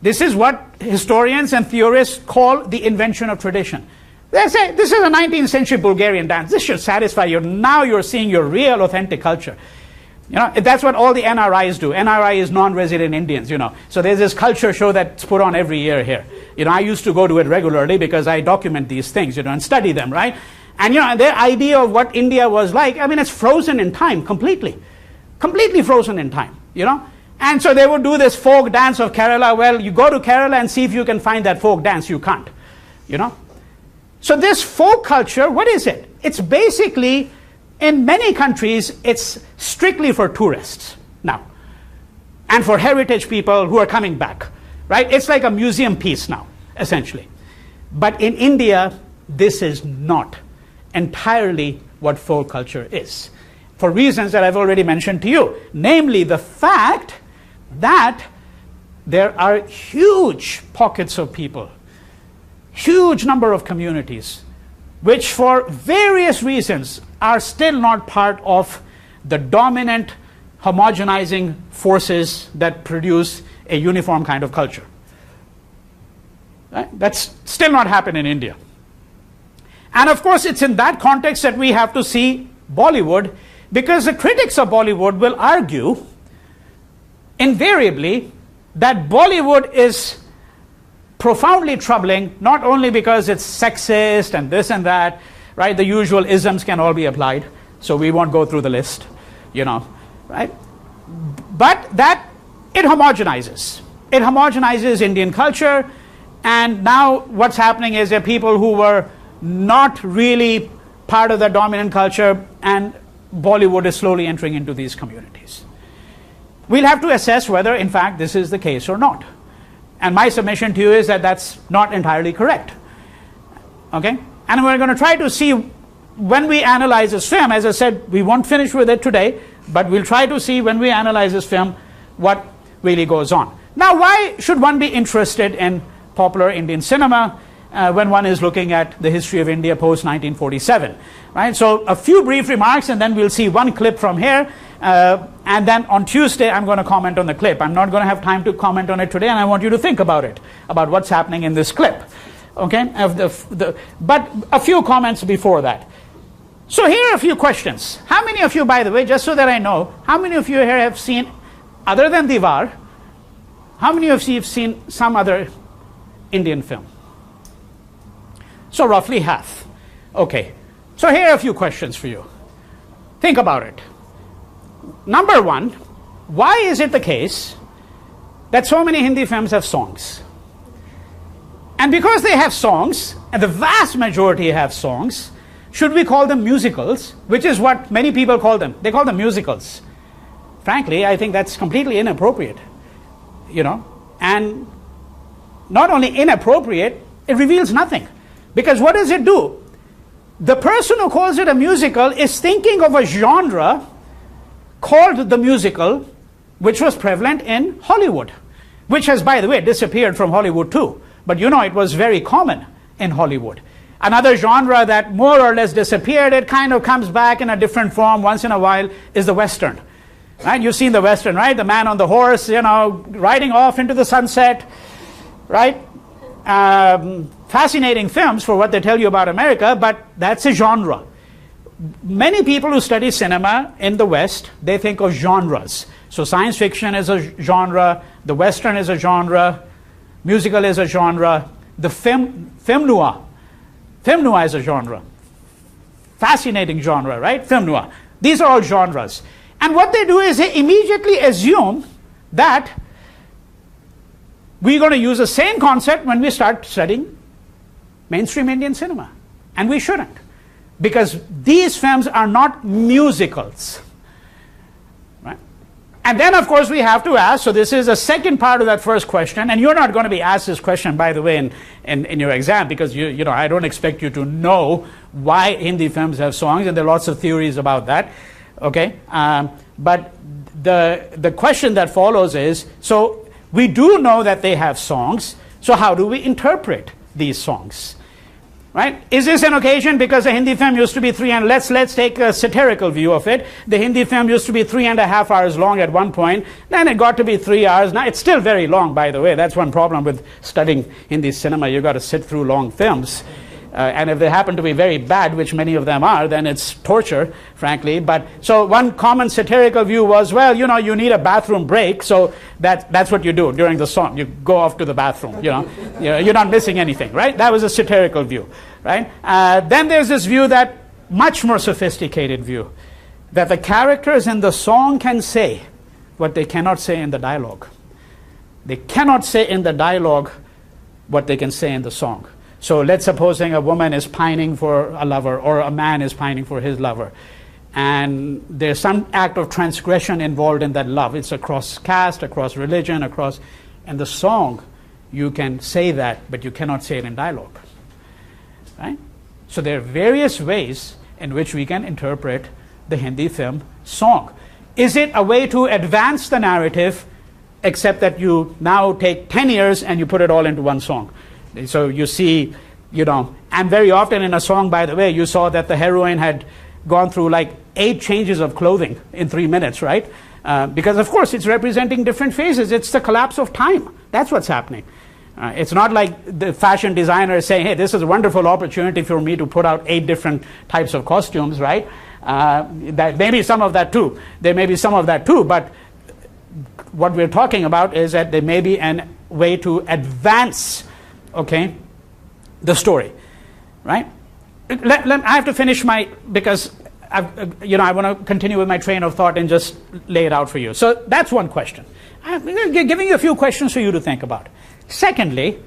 This is what historians and theorists call the invention of tradition. They say, this is a 19th century Bulgarian dance. This should satisfy you. Now you're seeing your real authentic culture. You know, that's what all the NRIs do. NRI is non-resident Indians, you know. So there's this culture show that's put on every year here. You know, I used to go to it regularly because I document these things, you know, and study them, right? And, you know, their idea of what India was like, I mean, it's frozen in time completely. Completely frozen in time, you know. And so they would do this folk dance of Kerala. Well, you go to Kerala and see if you can find that folk dance. You can't, you know. So this folk culture, what is it? It's basically, in many countries, it's strictly for tourists now. And for heritage people who are coming back, right? It's like a museum piece now, essentially. But in India, this is not entirely what folk culture is, for reasons that I've already mentioned to you. Namely, the fact that there are huge pockets of people, huge number of communities, which for various reasons are still not part of the dominant homogenizing forces that produce a uniform kind of culture. Right? That's still not happened in India. And of course, it's in that context that we have to see Bollywood, because the critics of Bollywood will argue invariably that Bollywood is profoundly troubling, not only because it's sexist and this and that, right? The usual isms can all be applied, so we won't go through the list, you know, right? But that it homogenizes. It homogenizes Indian culture, and now what's happening is that people who were not really part of the dominant culture, and Bollywood is slowly entering into these communities. We'll have to assess whether, in fact, this is the case or not. And my submission to you is that that's not entirely correct. Okay? And we're going to try to see, when we analyze this film, as I said, we won't finish with it today, but we'll try to see when we analyze this film what really goes on. Now, why should one be interested in popular Indian cinema? when one is looking at the history of India post 1947. Right? So a few brief remarks, and then we'll see one clip from here. And then on Tuesday, I'm going to comment on the clip. I'm not going to have time to comment on it today, and I want you to think about it, about what's happening in this clip. Okay? But a few comments before that. So here are a few questions. How many of you, by the way, just so that I know, how many of you here have seen, other than Diwar, how many of you have seen some other Indian film? So roughly half. Okay. So here are a few questions for you. Think about it. Number one, why is it the case that so many Hindi films have songs? And because they have songs, and the vast majority have songs, should we call them musicals, which is what many people call them? They call them musicals. Frankly, I think that's completely inappropriate. And not only inappropriate, it reveals nothing. Because what does it do? The person who calls it a musical is thinking of a genre called the musical, which was prevalent in Hollywood, which has, by the way, disappeared from Hollywood too. But it was very common in Hollywood. Another genre that more or less disappeared, it kind of comes back in a different form once in a while, is the Western. Right? You've seen the Western, right? The man on the horse, riding off into the sunset, right? Fascinating films for what they tell you about America, but that's a genre. Many people who study cinema in the West, they think of genres. So science fiction is a genre, the Western is a genre, musical is a genre, the film noir is a genre. Fascinating genre, right? Film noir. These are all genres. And what they do is they immediately assume that we're going to use the same concept when we start studying mainstream Indian cinema. And we shouldn't. Because these films are not musicals. Right? And then, of course, we have to ask, so this is the second part of that first question, and you're not going to be asked this question, by the way, in your exam, because I don't expect you to know why Hindi films have songs, and there are lots of theories about that. Okay? But the question that follows is, so we do know that they have songs, so how do we interpret these songs? Right? Is this an occasion because the Hindi film used to be let's take a satirical view of it. The Hindi film used to be 3.5 hours long at one point. Then it got to be 3 hours. Now it's still very long, by the way. That's one problem with studying Hindi cinema. You've got to sit through long films. And if they happen to be very bad, which many of them are, then it's torture, frankly. But so one common satirical view was, well, you need a bathroom break, so that's what you do during the song. You go off to the bathroom. You're not missing anything, right? That was a satirical view, right? Then there's this view that much more sophisticated view, that the characters in the song can say what they cannot say in the dialogue. They cannot say in the dialogue what they can say in the song. So let's supposing a woman is pining for a lover, or a man is pining for his lover, and there's some act of transgression involved in that love. It's across caste, across religion, and the song, you can say that, but you cannot say it in dialogue. Right? So there are various ways in which we can interpret the Hindi film song. Is it a way to advance the narrative, except that you now take 10 years and you put it all into one song? So you see, and very often in a song, by the way, you saw that the heroine had gone through like 8 changes of clothing in 3 minutes, right? Because, of course, it's representing different phases. It's the collapse of time. That's what's happening. It's not like the fashion designer is saying, hey, this is a wonderful opportunity for me to put out 8 different types of costumes, right? That maybe some of that too. There may be some of that too, but what we're talking about is that there may be a way to advance, okay, the story, right? I have to finish because I want to continue with my train of thought and just lay it out for you. So that's one question. I'm giving you a few questions for you to think about. Secondly,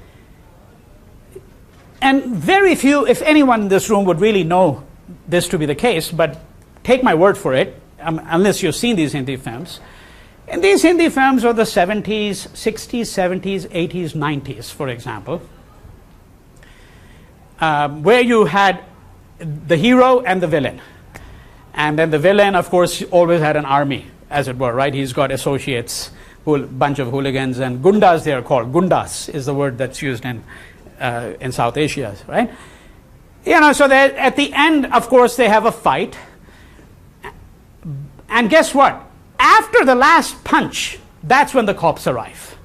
and very few, if anyone in this room would really know this to be the case, but take my word for it, unless you've seen these Hindi films. And these Hindi films of the 70s, 60s, 70s, 80s, 90s, for example, where you had the hero and the villain. And then the villain, of course, always had an army, as it were, right? He's got associates, bunch of hooligans and gundas, they are called. Gundas is the word that's used in in South Asia, right? You know, so at the end, of course, they have a fight. And guess what? After the last punch, that's when the cops arrive.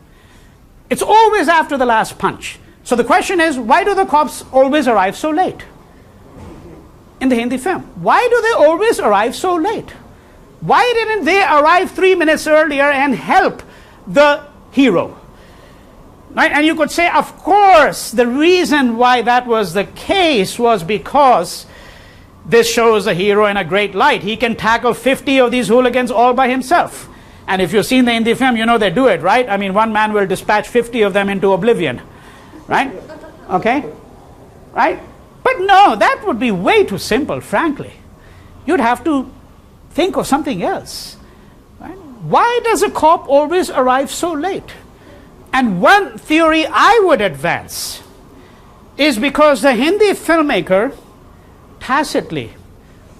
It's always after the last punch. So the question is, why do the cops always arrive so late in the Hindi film? Why do they always arrive so late? Why didn't they arrive 3 minutes earlier and help the hero? Right? And you could say, of course, the reason why that was the case was because this shows the hero in a great light. He can tackle 50 of these hooligans all by himself. And if you've seen the Hindi film, you know they do it, right? I mean, one man will dispatch 50 of them into oblivion. Right? Okay? Right? But no, that would be way too simple, frankly. You'd have to think of something else. Right? Why does a cop always arrive so late? And one theory I would advance is because the Hindi filmmaker tacitly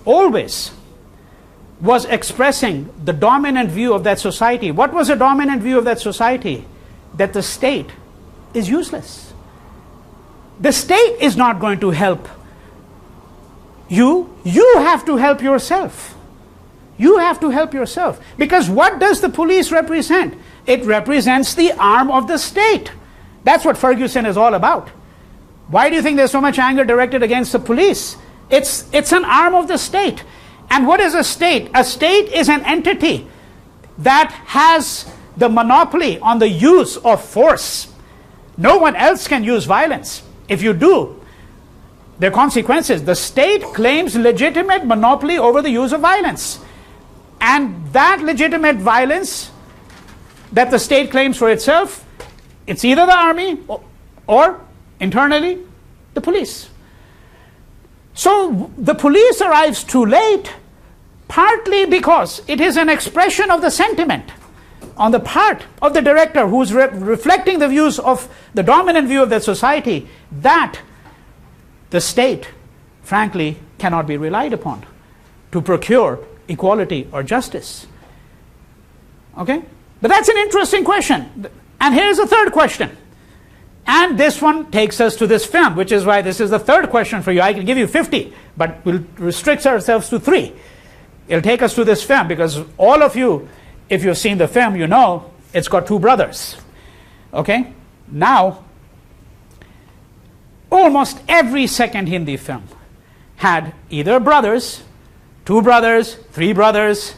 always was expressing the dominant view of that society. What was the dominant view of that society? That the state is useless. The state is not going to help you. You have to help yourself. You have to help yourself. Because what does the police represent? It represents the arm of the state. That's what Ferguson is all about. Why do you think there's so much anger directed against the police? It's an arm of the state. And what is a state? A state is an entity that has the monopoly on the use of force. No one else can use violence. If you do, there are consequences. The state claims legitimate monopoly over the use of violence. And that legitimate violence that the state claims for itself, it's either the army or internally the police. So the police arrives too late, partly because it is an expression of the sentiment on the part of the director who's reflecting the views of the dominant view of the society that the state, frankly, cannot be relied upon to procure equality or justice. Okay? But that's an interesting question. And here's a third question. And this one takes us to this film, which is why this is the third question for you. I can give you 50, but we'll restrict ourselves to 3. It'll take us to this film because all of you, if you've seen the film, you know it's got 2 brothers. Okay? Now, almost every second Hindi film had either brothers, 2 brothers, 3 brothers.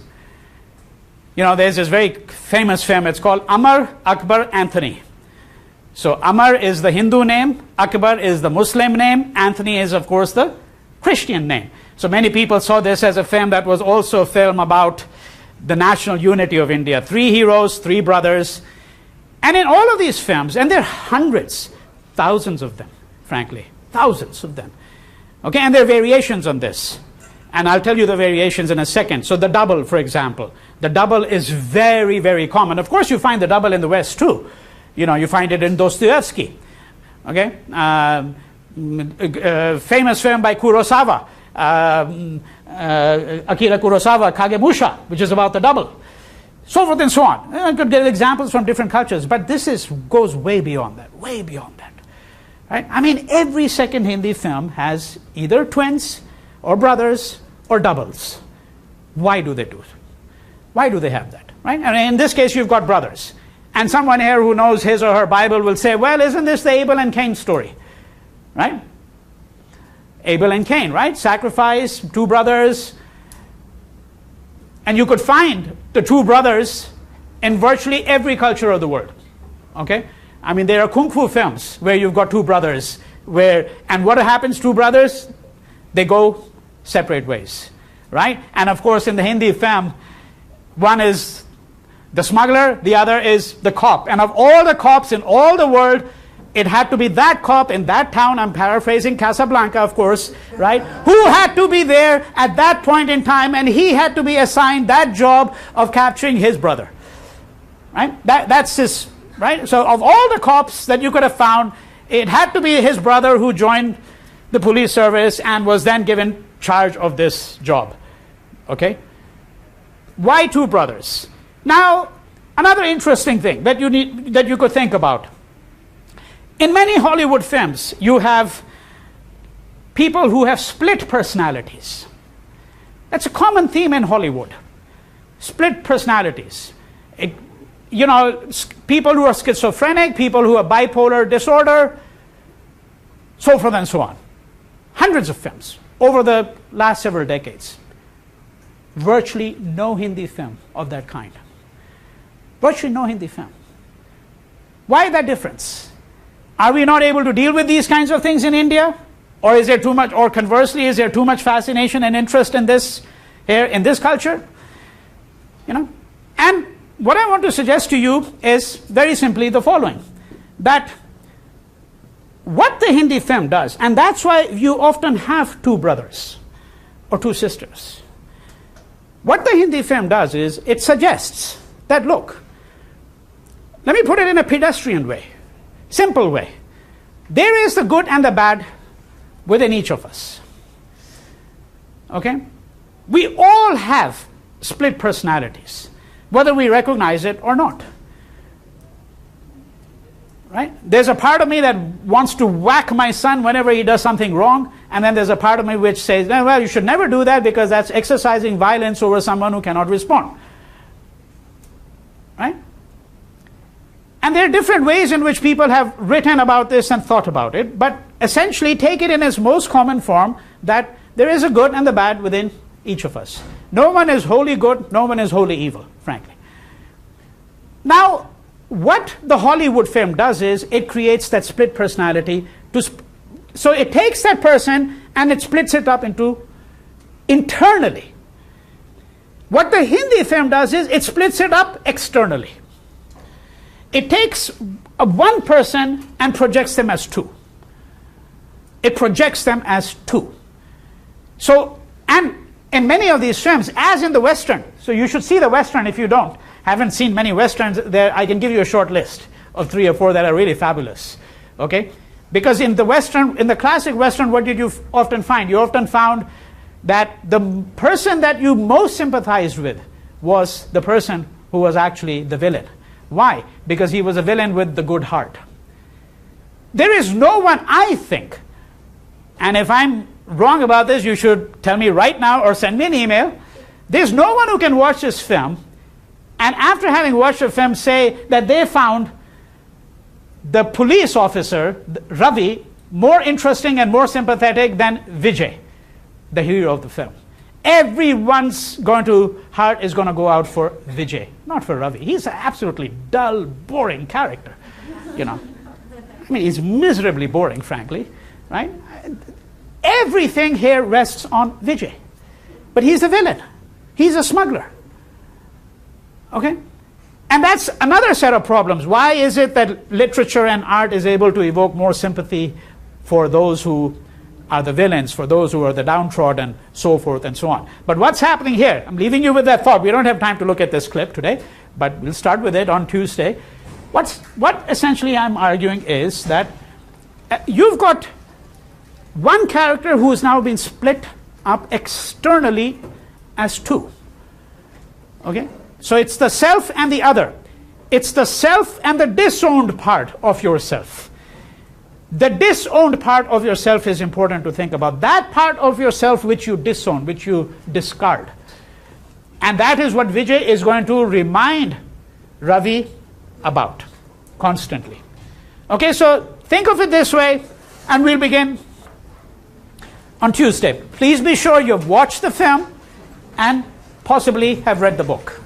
You know, there's this very famous film, it's called Amar, Akbar, Anthony. So Amar is the Hindu name, Akbar is the Muslim name, Anthony is of course the Christian name. So many people saw this as a film that was also a film about the national unity of India. 3 heroes, 3 brothers. And in all of these films, and there are hundreds, thousands of them, frankly, thousands of them. Okay, and there are variations on this. And I'll tell you the variations in a second. So the double, for example. The double is very, very common. Of course, you find the double in the West too. You know, you find it in Dostoevsky. Okay? Famous film by Kurosawa. Akira Kurosawa, Kagemusha, which is about the double. So forth and so on. I could get examples from different cultures, but this goes way beyond that. Way beyond that. Right? I mean, every second Hindi film has either twins or brothers or doubles. Why do they do it? Why do they have that? Right? And in this case, you've got brothers. And someone here who knows his or her Bible will say, well, isn't this the Abel and Cain story? Right? Abel and Cain, right? Sacrifice, 2 brothers. And you could find the 2 brothers in virtually every culture of the world. Okay? I mean, there are kung fu films where you've got 2 brothers. And what happens, 2 brothers? They go separate ways. Right? And of course, in the Hindi film, one is the smuggler, the other is the cop. And of all the cops in all the world, it had to be that cop in that town, I'm paraphrasing Casablanca, of course, right? Who had to be there at that point in time, and he had to be assigned that job of capturing his brother. Right? That's his, right? So of all the cops that you could have found, it had to be his brother who joined the police service and was then given charge of this job. Okay? Why 2 brothers? Now, another interesting thing that you could think about In many Hollywood films, you have people who have split personalities. That's a common theme in Hollywood. Split personalities. People who are schizophrenic, people who have bipolar disorder, so forth and so on. Hundreds of films over the last several decades. Virtually no Hindi film of that kind. Virtually no Hindi film. Why that difference? Are we not able to deal with these kinds of things in India? Or is there too much, or conversely, is there too much fascination and interest in this here, in this culture? And what I want to suggest to you is very simply the following, that what the Hindi film does, and that's why you often have two brothers or two sisters. What the Hindi film does is it suggests that, look, let me put it in a pedestrian way, simple way. There is the good and the bad within each of us. Okay? We all have split personalities, whether we recognize it or not. Right? There's a part of me that wants to whack my son whenever he does something wrong, and then there's a part of me which says, well, you should never do that because that's exercising violence over someone who cannot respond. Right? And there are different ways in which people have written about this and thought about it, but essentially take it in its most common form that there is a good and the bad within each of us. No one is wholly good, no one is wholly evil, frankly. Now, what the Hollywood film does is it creates that split personality. So it takes that person and it splits it up into internally. What the Hindi film does is it splits it up externally. It takes one person and projects them as two. It projects them as two. So, and in many of these films, as in the Western, so you should see the Western if you haven't seen many Westerns, there I can give you a short list of 3 or 4 that are really fabulous. Okay? Because in the Western, in the classic Western, what did you often find? You often found that the person that you most sympathized with was the person who was actually the villain. Why? Because he was a villain with the good heart. There is no one, I think, and if I'm wrong about this, you should tell me right now or send me an email. There's no one who can watch this film and after having watched the film say that they found the police officer, Ravi, more interesting and more sympathetic than Vijay, the hero of the film. Everyone's heart is going to go out for Vijay, not for Ravi. He's an absolutely dull, boring character. I mean, he's miserably boring, frankly, right? Everything here rests on Vijay. But he's a villain. He's a smuggler. Okay? And that's another set of problems. Why is it that literature and art is able to evoke more sympathy for those who are the villains, for those who are the downtrodden, so forth and so on? But what's happening here? I'm leaving you with that thought. We don't have time to look at this clip today, but we'll start with it on Tuesday. What essentially I'm arguing is that you've got one character who has now been split up externally as two. Okay? So it's the self and the other. It's the self and the disowned part of yourself. The disowned part of yourself is important to think about. That part of yourself which you disown, which you discard. And that is what Vijay is going to remind Ravi about constantly. Okay, so think of it this way, and we'll begin on Tuesday. Please be sure you've watched the film and possibly have read the book.